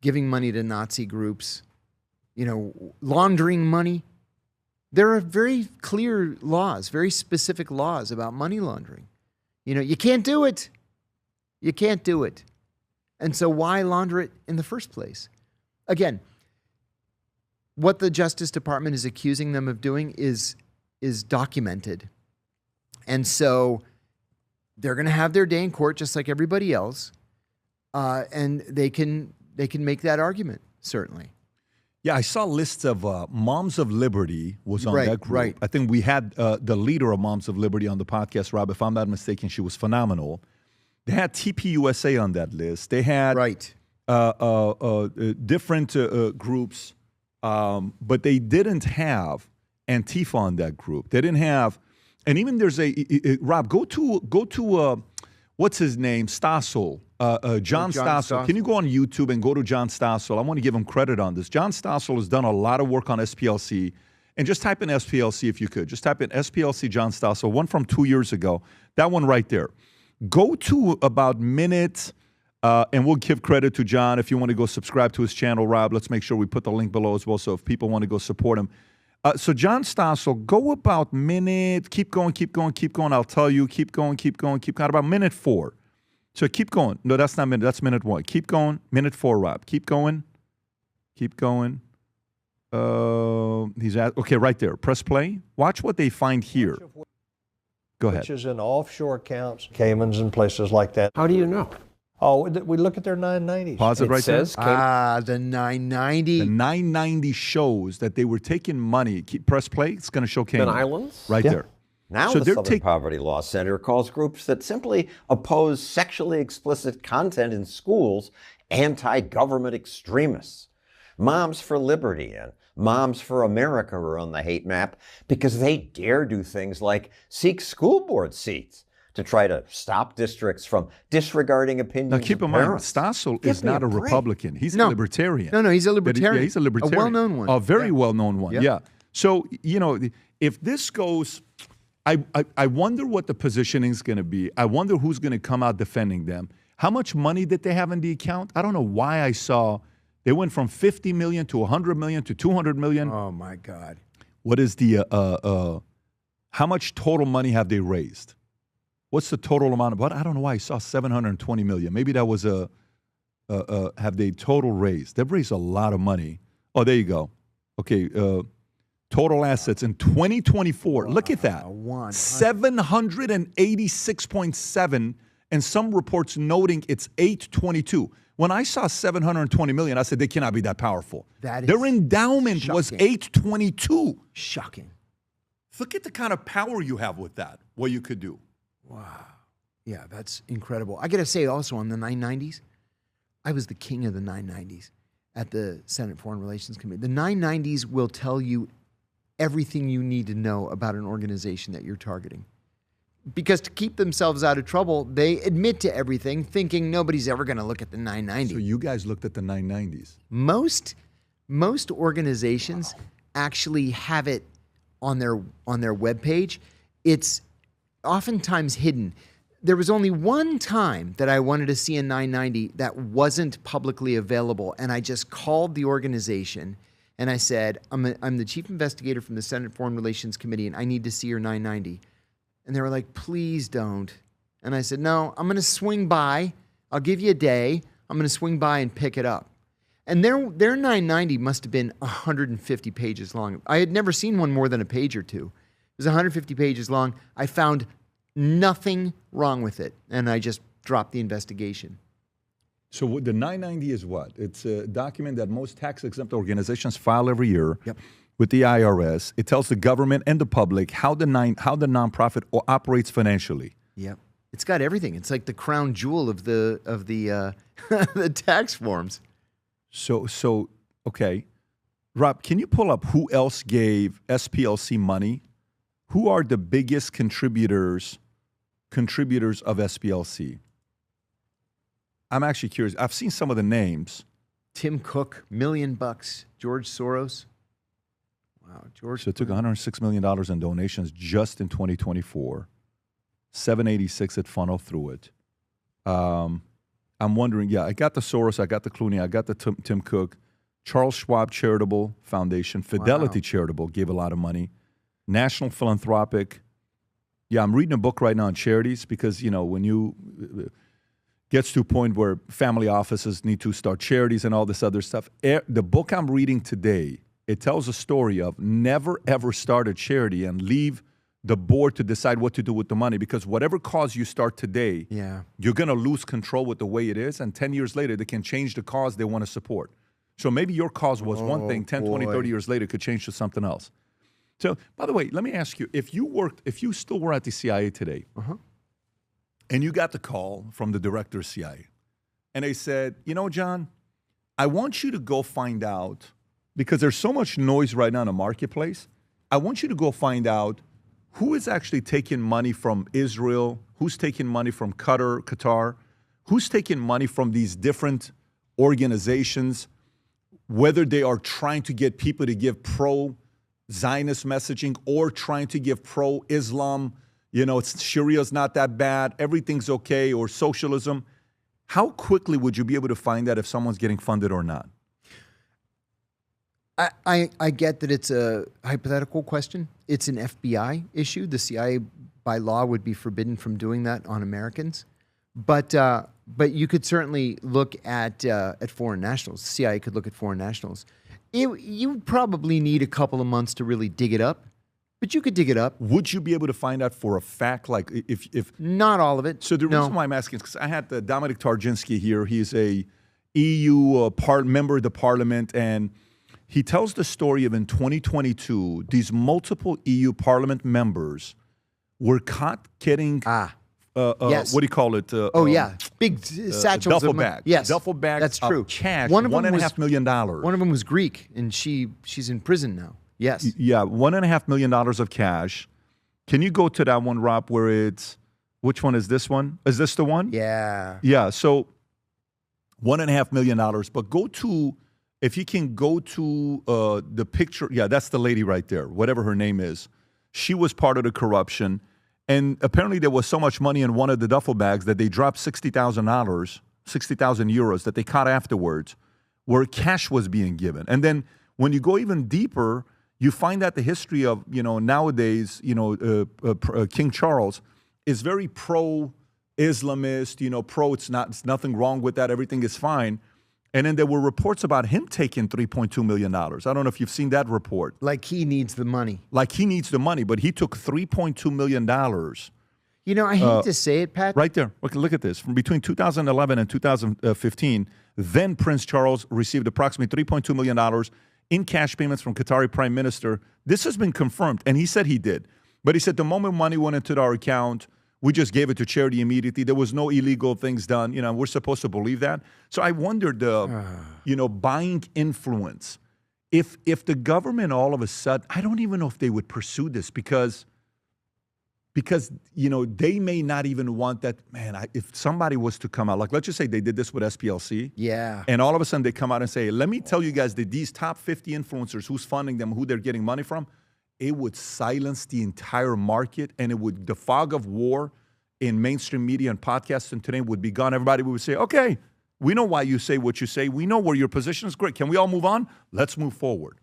giving money to Nazi groups, you know, laundering money. There are very clear laws, very specific laws about money laundering. You know, you can't do it. You can't do it. And so why launder it in the first place? Again, what the Justice Department is accusing them of doing is documented. And so they're going to have their day in court just like everybody else. And they can make that argument, certainly. Yeah, I saw lists of Moms of Liberty was on that group. Right. I think we had the leader of Moms of Liberty on the podcast, Rob. If I'm not mistaken, she was phenomenal. They had TPUSA on that list. They had different groups, but they didn't have Antifa on that group. They didn't have, and even there's Rob, go to what's his name? Stossel. John Stossel. Can you go on YouTube and go to John Stossel? I want to give him credit on this. John Stossel has done a lot of work on SPLC. And just type in SPLC if you could. Just type in SPLC John Stossel, one from 2 years ago. That one right there. Go to about minute, and we'll give credit to John. If you want to go subscribe to his channel, Rob, let's make sure we put the link below as well. So if people want to go support him. So John Stossel, go about minute, keep going. I'll tell you, keep going, about minute 4. So keep going. No, that's not minute. That's minute 1. Keep going. Minute 4, Rob. Keep going. Okay, right there. Press play. Watch what they find here. Go ahead. Which is in offshore accounts, Caymans and places like that. How do you know? Oh, we look at their 990s. Pause it right there. The 990. The 990 shows that they were taking money. Press play. It's going to show Cayman. Islands? Right there. Now So the they're Southern Poverty Law Center calls groups that simply oppose sexually explicit content in schools anti-government extremists. Moms for Liberty and Moms for America are on the hate map because they dare do things like seek school board seats to try to stop districts from disregarding opinions Now keep of in mind, parents. Stossel Give is me not a break. Republican. He's a No. libertarian. No, he's a But libertarian. yeah, he's a libertarian. A well-known one. A very Yeah. well-known one, yeah. So, you know, if this goes, I wonder what the positioning is going to be. I wonder who's going to come out defending them. How much money did they have in the account? I don't know why I saw they went from 50 million to 100 million to 200 million. Oh, my God. What is the, how much total money have they raised? What's the total amount of, I don't know why I saw 720 million. Maybe that was have they total raised? They've raised a lot of money. Oh, there you go. Okay, total assets in 2024. Look at that. 786.7, and some reports noting it's 822. When I saw 720 million, I said they cannot be that powerful. That is Their endowment was shocking. 822. Shocking. Look at the kind of power you have with that, what you could do. Wow. Yeah, that's incredible. I got to say also on the 990s, I was the king of the 990s at the Senate Foreign Relations Committee. The 990s will tell you everything you need to know about an organization that you're targeting. Because to keep themselves out of trouble, they admit to everything, thinking nobody's ever going to look at the 990. So you guys looked at the 990s. Most organizations actually have it on their webpage. It's oftentimes hidden. there was only one time that I wanted to see a 990 that wasn't publicly available, and I just called the organization and I said, I'm the chief investigator from the Senate Foreign Relations Committee, and I need to see your 990. And they were like, please don't. And I said, no, I'm going to swing by. I'll give you a day. I'm going to swing by and pick it up. And their 990 must have been 150 pages long. I had never seen one more than a page or two. It was 150 pages long. I found nothing wrong with it, and I just dropped the investigation. So the 990 is what? It's a document that most tax-exempt organizations file every year with the IRS. It tells the government and the public how the nonprofit operates financially. Yep. It's got everything. It's like the crown jewel of the the tax forms. So okay. Rob, can you pull up who else gave SPLC money? Who are the biggest contributors of SPLC? I'm actually curious. I've seen some of the names. Tim Cook, $1 million. George Soros. Wow, George. So it took $106 million in donations just in 2024. 786 it funneled through it. I'm wondering, I got the Soros, I got the Clooney, I got the Tim Cook. Charles Schwab Charitable Foundation, Fidelity Charitable gave a lot of money. National Philanthropic. Yeah, I'm reading a book right now on charities because, when you gets to a point where family offices need to start charities and all this other stuff. The book I'm reading today, it tells a story of never, ever start a charity and leave the board to decide what to do with the money, because whatever cause you start today, you're going to lose control with the way it is, and 10 years later, they can change the cause they want to support. So maybe your cause was one thing, 10, 20, 30 years later, it could change to something else. So, by the way, let me ask you, if you still were at the CIA today, and you got the call from the director of CIA, and they said, John, I want you to go find out, because there's so much noise right now in the marketplace, I want you to go find out who is actually taking money from Israel, who's taking money from Qatar, who's taking money from these different organizations, whether they are trying to get people to give pro-Zionist messaging or trying to give pro-Islam, Sharia's not that bad, everything's okay, or socialism. How quickly would you be able to find that if someone's getting funded or not? I get that it's a hypothetical question. It's an FBI issue. The CIA, by law, would be forbidden from doing that on Americans. But you could certainly look at foreign nationals. The CIA could look at foreign nationals. You would probably need a couple of months to really dig it up, but you could dig it up. Would you be able to find out for a fact, like if not all of it? So the reason why I'm asking is because I had Dominic Tarczynski here. He's a EU member of the parliament, and he tells the story of in 2022, these multiple EU Parliament members were caught getting, yes. What do you call it? Big satchels duffel of bag. Yes, duffel bags that's true. Of cash, one of them $1.5 million. One of them was Greek, and she's in prison now. Yes. Yeah, $1.5 million of cash. Can you go to that one, Rob, where it's, which one is this one? Is this the one? Yeah. Yeah, so $1.5 million. But go to, if you can go to the picture, that's the lady right there, whatever her name is. She was part of the corruption. And apparently there was so much money in one of the duffel bags that they dropped $60,000, 60,000 euros that they caught afterwards, where cash was being given. And then when you go even deeper, you find that the history of, nowadays, King Charles is very pro-Islamist, it's nothing wrong with that, everything is fine. And then there were reports about him taking $3.2 million. I don't know if you've seen that report. Like he needs the money. Like he needs the money, but he took $3.2 million. I hate to say it, Pat. Right there. Look at this. From between 2011 and 2015, then Prince Charles received approximately $3.2 million in cash payments from Qatari Prime Minister. This has been confirmed, and he said he did. But he said the moment money went into our account, we just gave it to charity immediately. There was no illegal things done. We're supposed to believe that. So I wondered, buying influence. If the government all of a sudden, I don't even know if they would pursue this because they may not even want that. Man, if somebody was to come out, like let's just say they did this with SPLC. Yeah. And all of a sudden they come out and say, let me tell you guys that these top 50 influencers, who's funding them, who they're getting money from, it would silence the entire market, and the fog of war in mainstream media and podcasts and today would be gone. Everybody would say, okay, we know why you say what you say. We know where your position is. Great. Can we all move on? Let's move forward.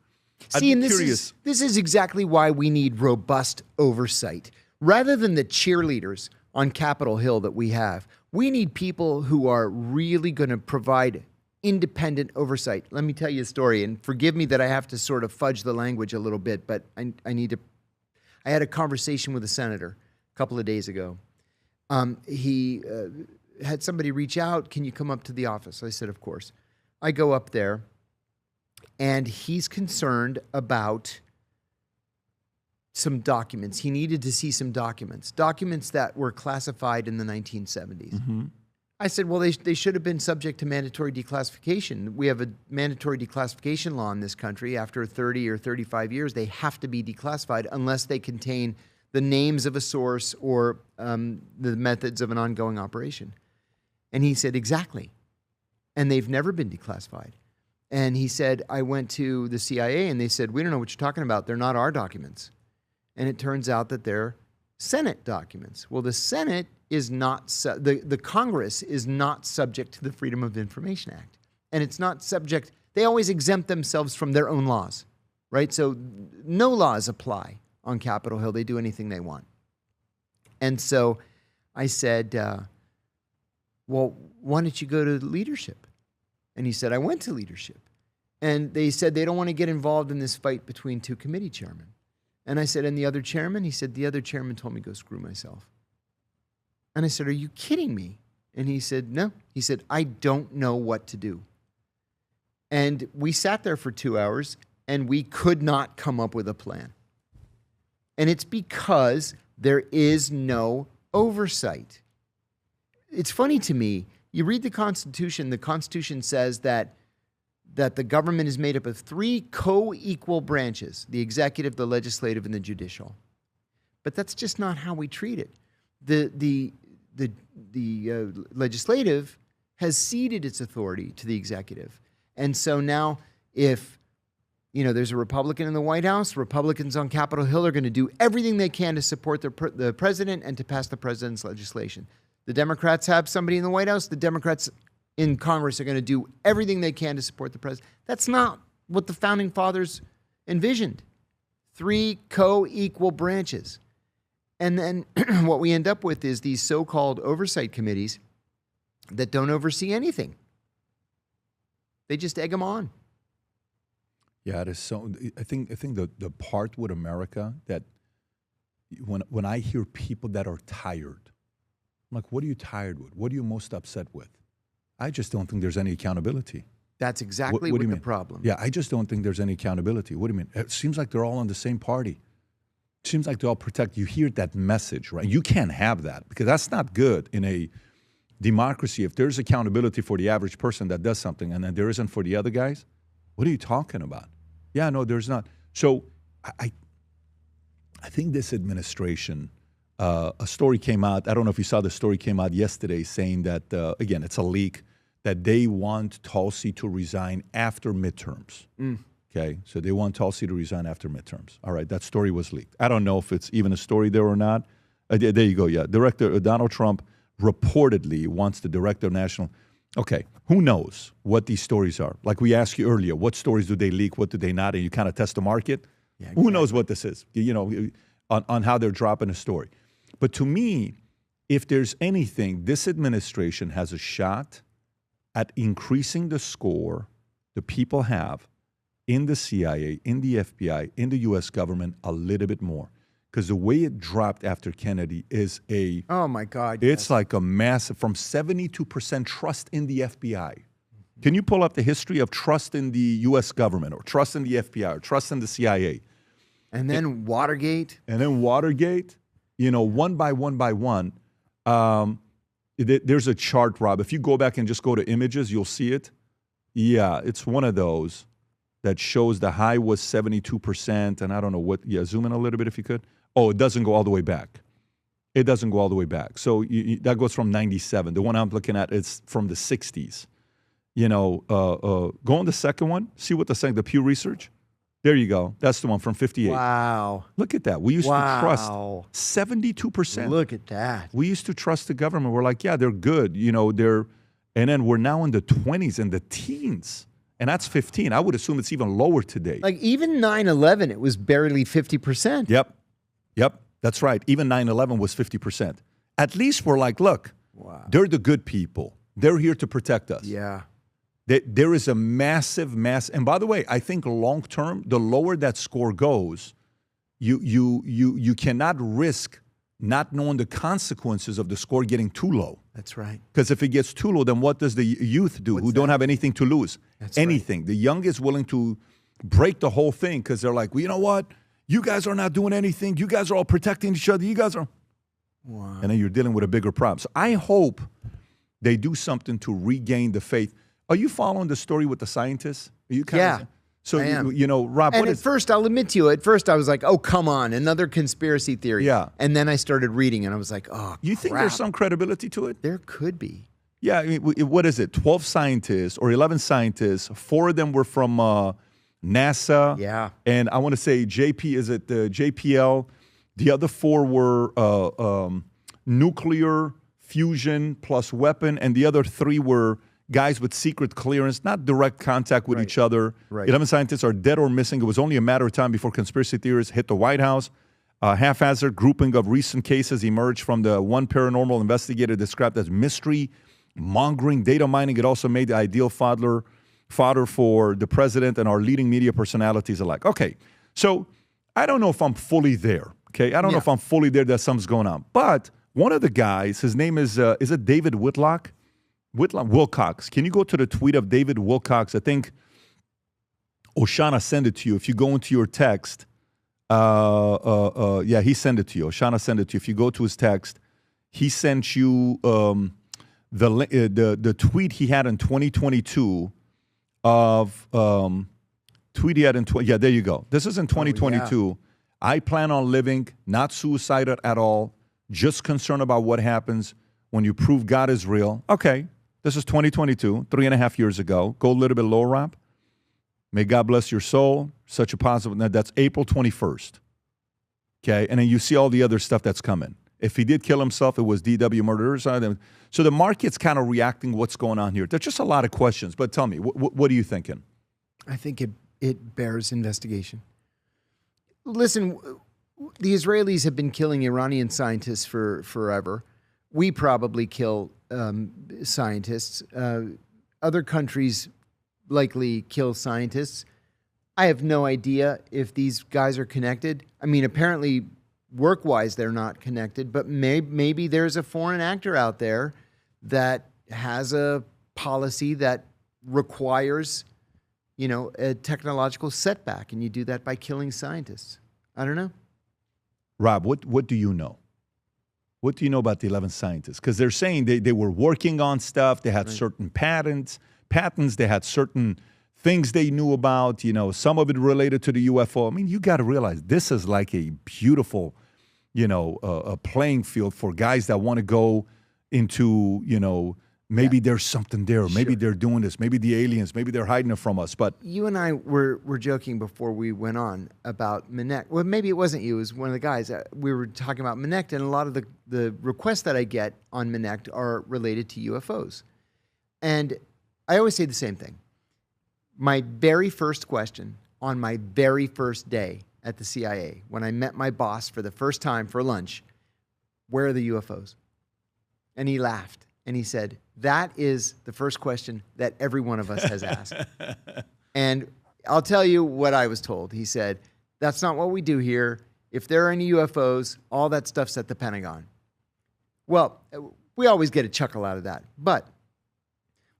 See, and this is exactly why we need robust oversight. Rather than the cheerleaders on Capitol Hill that we have, we need people who are really going to provide independent oversight. Let me tell you a story, and forgive me that I have to sort of fudge the language a little bit, but I had a conversation with a senator a couple of days ago. He had somebody reach out, can you come up to the office? I said, of course. I go up there, and he's concerned about some documents. He needed to see some documents that were classified in the 1970s. Mm-hmm. I said, well, they should have been subject to mandatory declassification. We have a mandatory declassification law in this country. After 30 or 35 years, they have to be declassified unless they contain the names of a source or the methods of an ongoing operation. And he said, exactly. And they've never been declassified. And he said, I went to the CIA and they said, we don't know what you're talking about. They're not our documents. And it turns out that they're Senate documents. Well, the Senate is not, the Congress is not subject to the Freedom of Information Act. And it's not subject, they always exempt themselves from their own laws, right? So no laws apply on Capitol Hill. They do anything they want. And so I said, well, why don't you go to leadership? And he said, I went to leadership. And they said they don't want to get involved in this fight between two committee chairmen. And I said, and the other chairman? He said, the other chairman told me to go screw myself. And I said, are you kidding me? And he said, no. He said, I don't know what to do. And we sat there for 2 hours, and we could not come up with a plan. And it's because there is no oversight. It's funny to me, you read the Constitution says that the government is made up of 3 co-equal branches, the executive, the legislative, and the judicial. But that's just not how we treat it. The legislative has ceded its authority to the executive. And so now if there's a Republican in the White House, Republicans on Capitol Hill are going to do everything they can to support the president and to pass the president's legislation. The Democrats have somebody in the White House, the Democrats in Congress are going to do everything they can to support the president. That's not what the Founding Fathers envisioned. 3 co-equal branches. And then what we end up with is these so-called oversight committees that don't oversee anything. They just egg them on. Yeah, it is so. I think the part with America that when I hear people that are tired, I'm like, what are you tired with? What are you most upset with? I just don't think there's any accountability. That's exactly what the problem. Yeah, I just don't think there's any accountability. What do you mean? It seems like they're all on the same party. It seems like they all protect. You hear that message, right? You can't have that because that's not good in a democracy. If there's accountability for the average person that does something and then there isn't for the other guys, what are you talking about? Yeah, no, there's not. So I think this administration, a story came out. I don't know if you saw the story came out yesterday saying that, again, it's a leak, that they want Tulsi to resign after midterms. Okay, so they want Tulsi to resign after midterms. All right, that story was leaked. I don't know if it's even a story there or not. There you go, yeah. Director Donald Trump reportedly wants the director of national. Okay, who knows what these stories are? Like we asked you earlier, what stories do they leak, what do they not, and you kind of test the market. Yeah, exactly. Who knows what this is, on how they're dropping a story. But to me, if there's anything, this administration has a shot at increasing the score the people have in the CIA, in the FBI, in the U.S. government a little bit more. Because the way it dropped after Kennedy is oh my God. It's like a massive, from 72% trust in the FBI. Can you pull up the history of trust in the U.S. government or trust in the FBI or trust in the CIA? And then Watergate. And then Watergate, one by one. There's a chart, Rob. If you go back and just go to images, you'll see it. Yeah, it's one of those that shows the high was 72%, and I don't know what. Yeah, zoom in a little bit if you could. Oh, it doesn't go all the way back. It doesn't go all the way back. So that goes from 97. The one I'm looking at is from the 60s. Go on the second one. See what the Pew Research. There you go. That's the one from 58. Wow. Look at that. We used to trust 72%. Look at that. We used to trust the government. We're like, yeah, they're good. You know, and then we're now in the 20s and the teens. And that's 15. I would assume it's even lower today. Like even 9/11, it was barely 50%. Yep. That's right. Even 9/11 was 50%. At least we're like, look, they're the good people. They're here to protect us. Yeah. There is a massive. And by the way, I think long term, the lower that score goes, you cannot risk not knowing the consequences of the score getting too low. That's right. Because if it gets too low, then what does the youth do who don't have anything to lose? That's anything. Right. The young is willing to break the whole thing because they're like, well, you know what? You guys are not doing anything. You guys are all protecting each other. You guys are. Wow. And then you're dealing with a bigger problem. So I hope they do something to regain the faith. Are you following the story with the scientists? Are you kind of, so I am. You know, Rob. And first, I'll admit to you, at first I was like, "Oh, come on, another conspiracy theory." Yeah. And then I started reading, and I was like, "Oh, you think there's some credibility to it?" There could be. Yeah. I mean, what is it? 12 scientists or 11 scientists. 4 of them were from NASA. Yeah. And I want to say JPL. The other 4 were nuclear fusion plus weapon, and the other 3 were guys with secret clearance, not direct contact with each other. Right. 11 scientists are dead or missing. It was only a matter of time before conspiracy theorists hit the White House. A haphazard grouping of recent cases emerged from the one paranormal investigator described as mystery mongering, data mining. It also made the ideal fodder for the president and our leading media personalities alike. Okay, so I don't know if I'm fully there. Okay, I don't know if I'm fully there that something's going on. But one of the guys, his name is it David Whitlock? Wilcox. Can you go to the tweet of David Wilcox? I think Oshana sent it to you. If you go into your text, yeah, he sent it to you. Oshana sent it to you. If you go to his text, he sent you the tweet he had in 2022 of tweet he had in yeah, there you go. This is in 2022. Oh, yeah. I plan on living, not suicidal at all, just concerned about what happens when you prove God is real. Okay. This is 2022, 3.5 years ago. Go a little bit lower, Rob. May God bless your soul. Such a positive. Now, that's April 21st. Okay, and then you see all the other stuff that's coming. If he did kill himself, it was DW murderers. So the market's kind of reacting what's going on here. There's just a lot of questions. But tell me, what are you thinking? I think it bears investigation. Listen, the Israelis have been killing Iranian scientists for forever. We probably kill scientists. Other countries likely kill scientists. I have no idea if these guys are connected. I mean, apparently, work-wise, they're not connected, but maybe there's a foreign actor out there that has a policy that requires, you know, a technological setback, and you do that by killing scientists. I don't know. Rob, what do you know? What do you know about the 11 scientists? Because they're saying they were working on stuff. They had certain patents. They had certain things they knew about. You know, some of it related to the UFO. I mean, you got to realize this is like a beautiful, you know, a playing field for guys that want to go into, you know, maybe there's something there. Maybe they're doing this. Maybe the aliens. Maybe they're hiding it from us. But you and I were joking before we went on about Minnect. Well, maybe it wasn't you. It was one of the guys. We were talking about Minnect, and a lot of the requests that I get on Minnect are related to UFOs. And I always say the same thing. My very first question on my very first day at the CIA, when I met my boss for the first time for lunch, where are the UFOs? And he laughed. And he said, that is the first question that every one of us has asked. And I'll tell you what I was told. He said, that's not what we do here. If there are any UFOs, all that stuff's at the Pentagon. Well, we always get a chuckle out of that. But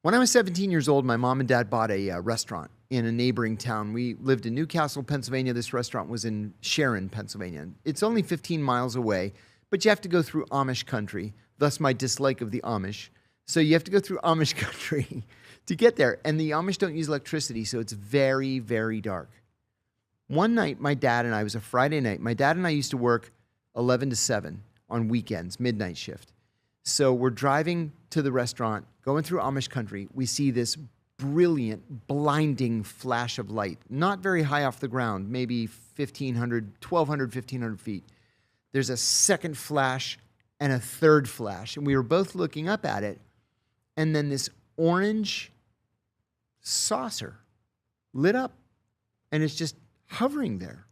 when I was 17 years old, my mom and dad bought a restaurant in a neighboring town. We lived in Newcastle, Pennsylvania. This restaurant was in Sharon, Pennsylvania. It's only 15 miles away, but you have to go through Amish country. Thus my dislike of the Amish. So you have to go through Amish country to get there. And the Amish don't use electricity, so it's very, very dark. One night, my dad and I, it was a Friday night, my dad and I used to work 11 to 7 on weekends, midnight shift. So we're driving to the restaurant, going through Amish country. We see this brilliant, blinding flash of light, not very high off the ground, maybe 1,200 feet. There's a second flash and a third flash. And we were both looking up at it. And then this orange saucer lit up, and it's just hovering there.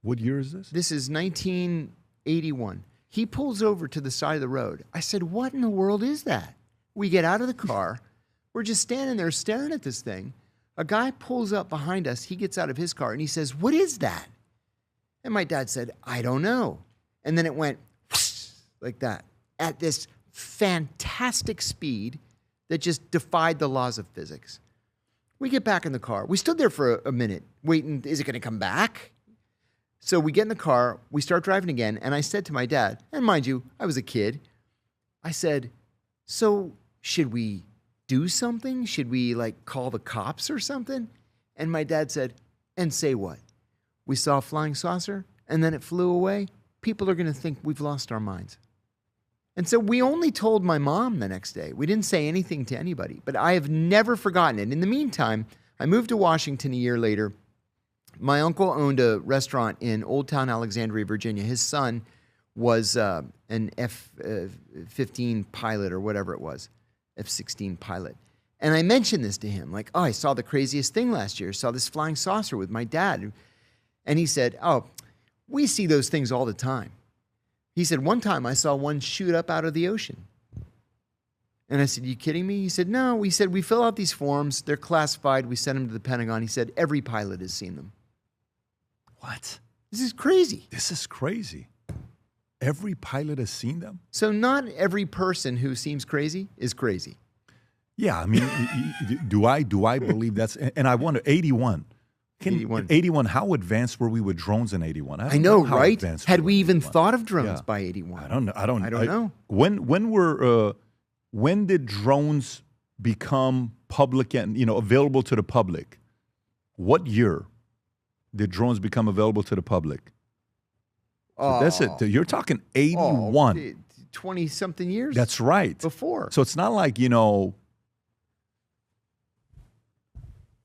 What year is this? This is 1981. He pulls over to the side of the road. I said, what in the world is that? We get out of the car. We're just standing there staring at this thing. A guy pulls up behind us. He gets out of his car, and he says, what is that? And my dad said, I don't know. And then it went like that at this fantastic speed that just defied the laws of physics. We get back in the car. We stood there for a minute waiting. Is it going to come back? So we get in the car. We start driving again. And I said to my dad, and mind you, I was a kid. I said, so should we do something? Should we like call the cops or something? And my dad said, and say what? We saw a flying saucer and then it flew away. People are going to think we've lost our minds. And so we only told my mom the next day. We didn't say anything to anybody, but I have never forgotten it. In the meantime, I moved to Washington a year later. My uncle owned a restaurant in Old Town Alexandria, Virginia. His son was an F-15 pilot or whatever it was, F-16 pilot. And I mentioned this to him, like, oh, I saw the craziest thing last year. I saw this flying saucer with my dad. And he said, oh, we see those things all the time. He said, one time I saw one shoot up out of the ocean. And I said, you kidding me? He said, no. We said, we fill out these forms. They're classified. We send them to the Pentagon. He said, every pilot has seen them. What? This is crazy. This is crazy. Every pilot has seen them? So not every person who seems crazy is crazy. Yeah, I mean, do I believe that's... And I wonder, 81. 81, how advanced were we with drones in 81? I know, right? Had we even 81. Thought of drones by 81? I don't know. I don't know. When did drones become public and available to the public? What year did drones become available to the public? So that's it. You're talking 81. 20-something years? That's right. Before. So it's not like,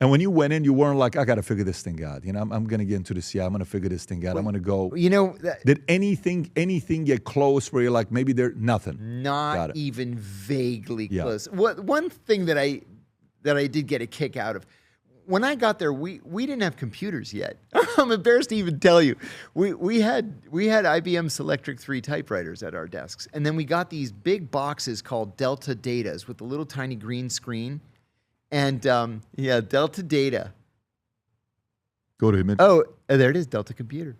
and when you went in, you weren't like, I got to figure this thing out. I'm going to get into the CIA. I'm going to figure this thing out. I'm going to go. Did anything get close where you're like, maybe nothing? Not even vaguely close. One thing that I did get a kick out of, when I got there, we didn't have computers yet. I'm embarrassed to even tell you. We had IBM Selectric 3 typewriters at our desks. And then we got these big boxes called Delta Datas with a little tiny green screen. And Delta Data. Go to image. Oh, there it is, Delta Computer.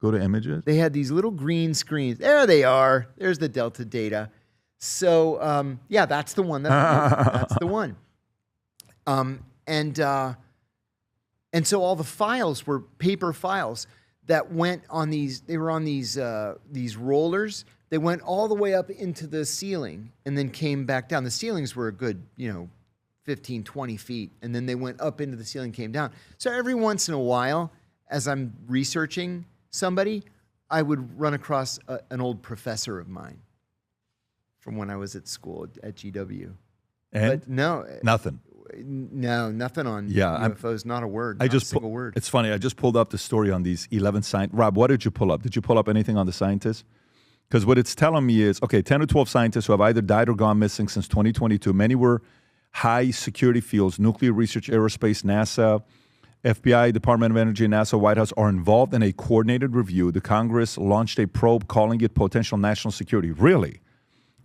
Go to images. They had these little green screens. There they are. There's the Delta Data. So that's the one. That's the one. And so all the files were paper files that went on these. They were on these rollers. They went all the way up into the ceiling and then came back down. The ceilings were a good 15, 20 feet, and then they went up into the ceiling, came down. So every once in a while, as I'm researching somebody, I would run across an old professor of mine from when I was at school at GW. And but no, nothing. No, nothing on UFOs. Not a word. Not a single word. It's funny. I just pulled up the story on these 11 scientists. Rob, what did you pull up? Did you pull up anything on the scientists? Because what it's telling me is, 10 to 12 scientists who have either died or gone missing since 2022. Many were high security fields, nuclear research, aerospace, NASA, FBI, Department of Energy, NASA, White House are involved in a coordinated review. The Congress launched a probe calling it potential national security. Really?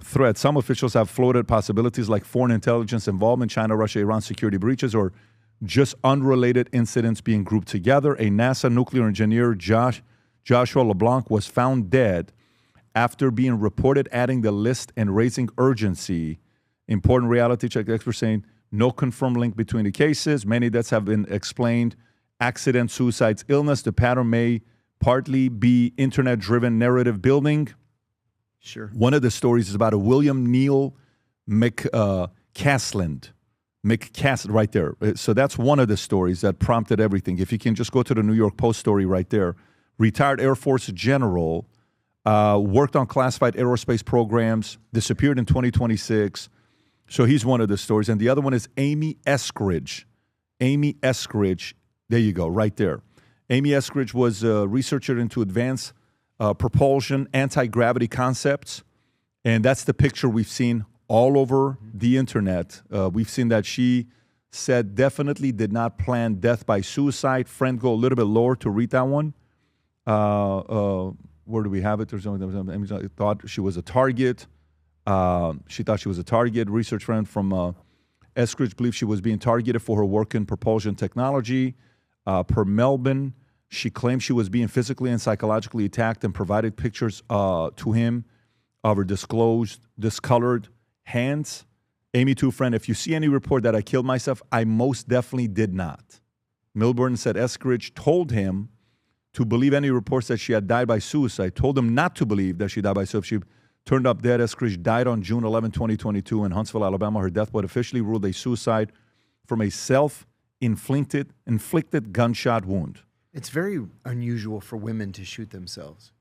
Threat. Some officials have floated possibilities like foreign intelligence involvement, China, Russia, Iran security breaches, or just unrelated incidents being grouped together. A NASA nuclear engineer, Joshua LeBlanc, was found dead after being reported, adding the list and raising urgency. Important reality check experts saying no confirmed link between the cases. Many deaths have been explained. Accident, suicides, illness. The pattern may partly be internet-driven narrative building. Sure. One of the stories is about a William Neal McCasland. McCasland, right there. So that's one of the stories that prompted everything. If you can just go to the New York Post story right there. Retired Air Force general, worked on classified aerospace programs, disappeared in 2026. So he's one of the stories. And the other one is Amy Eskridge. Amy Eskridge, there you go, right there. Amy Eskridge was a researcher into advanced propulsion, anti-gravity concepts. And that's the picture we've seen all over the internet. We've seen that she said definitely did not plan death by suicide. Friend, go a little bit lower to read that one. Where do we have it? Amy thought she was a target. She thought she was a target. Research friend from Eskridge believed she was being targeted for her work in propulsion technology. Per Melbourne, she claimed she was being physically and psychologically attacked and provided pictures to him of her discolored hands. Amy, too, friend, if you see any report that I killed myself, I most definitely did not. Milburn said Eskridge told him to believe any reports that she had died by suicide, told him not to believe that she died by suicide. She turned up dead. Eskridge died on June 11, 2022 in Huntsville, Alabama. Her death was officially ruled a suicide from a self-inflicted gunshot wound. It's very unusual for women to shoot themselves.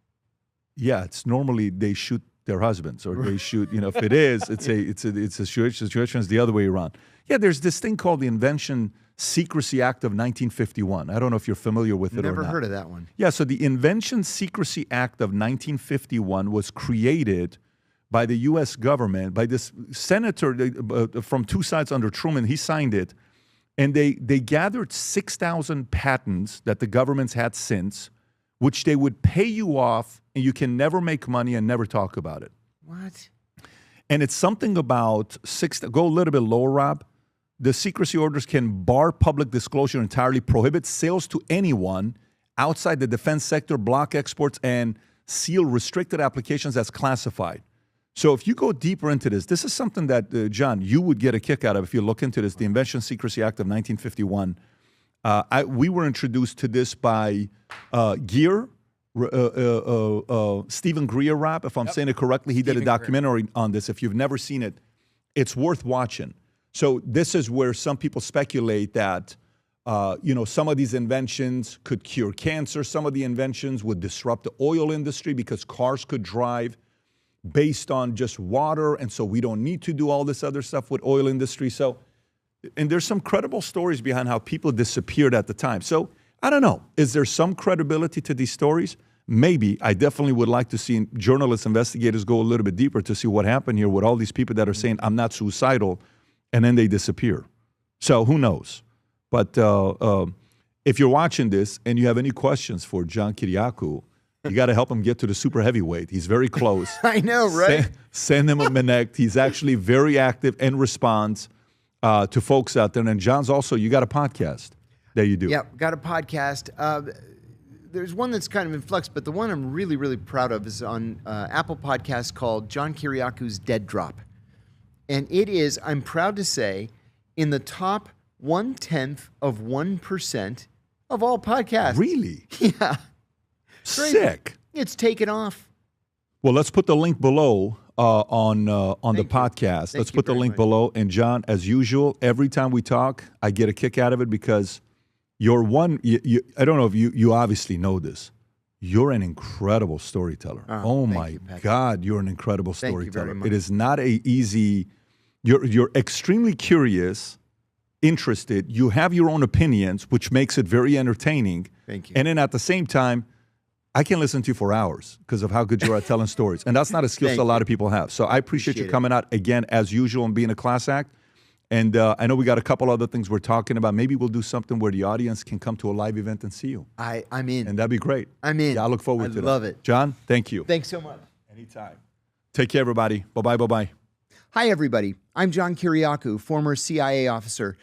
Yeah, it's normally they shoot their husbands, or they shoot, if it is, it's a situation is the other way around. Yeah, there's this thing called the Invention Secrecy Act of 1951. I don't know if you're familiar with it or not. Never heard of that one. Yeah, so the Invention Secrecy Act of 1951 was created by the U.S. government, by this senator from two sides under Truman. He signed it, and they gathered 6,000 patents that the government's had since, which they would pay you off, and you can never make money and never talk about it. What? And it's something about go a little bit lower, Rob. The secrecy orders can bar public disclosure entirely, prohibit sales to anyone outside the defense sector, block exports, and seal restricted applications as classified. So if you go deeper into this is something that, John, you would get a kick out of if you look into this, the Invention Secrecy Act of 1951. We were introduced to this by Gear, Stephen Greer, Rob, if I'm saying it correctly. He did a documentary on this. If you've never seen it, it's worth watching. So this is where some people speculate that, some of these inventions could cure cancer. Some of the inventions would disrupt the oil industry because cars could drive based on just water. And so we don't need to do all this other stuff with oil industry. So, and there's some credible stories behind how people disappeared at the time. So I don't know. Is there some credibility to these stories? Maybe. I definitely would like to see journalists, investigators go a little bit deeper to see what happened here with all these people that are saying, I'm not suicidal, and then they disappear. So who knows? But if you're watching this and you have any questions for John Kiriakou, you got to help him get to the super heavyweight. He's very close. I know, right? Send him a Connect. He's actually very active and responds to folks out there. And John's also, you got a podcast that you do. Yeah, got a podcast. There's one that's kind of in flux, but the one I'm really, really proud of is on Apple Podcasts called John Kiriakou's Dead Drop. And it is, I'm proud to say, in the top 0.1% of all podcasts. Really? Yeah. Sick. It's taken off. Well, let's put the link below on the podcast. Let's put the link below. And John, as usual, every time we talk, I get a kick out of it because you're one. I don't know if you obviously know this. You're an incredible storyteller. Oh my God, you're an incredible storyteller. Thank you very much. It is not a easy. You're extremely curious, interested. You have your own opinions, which makes it very entertaining. Thank you. And then at the same time, I can listen to you for hours because of how good you are at telling stories. And that's not a skill set a lot of people have. So I appreciate you coming out again, as usual, and being a class act. And I know we got a couple other things we're talking about. Maybe we'll do something where the audience can come to a live event and see you. I'm in. And that'd be great. I'm in. Yeah, I look forward to that. I love it. John, thank you. Thanks so much. Anytime. Take care, everybody. Bye-bye, bye-bye. Hi, everybody. I'm John Kiriakou, former CIA officer.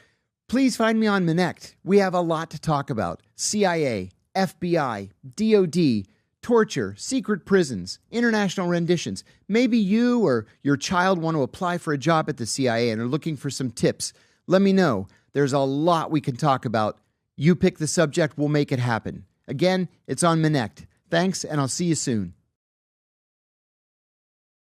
Please find me on Connect. We have a lot to talk about. CIA, FBI, DOD, torture, secret prisons, international renditions. Maybe you or your child want to apply for a job at the CIA and are looking for some tips. Let me know. There's a lot we can talk about. You pick the subject, we'll make it happen. Again, it's on Connect. Thanks, and I'll see you soon.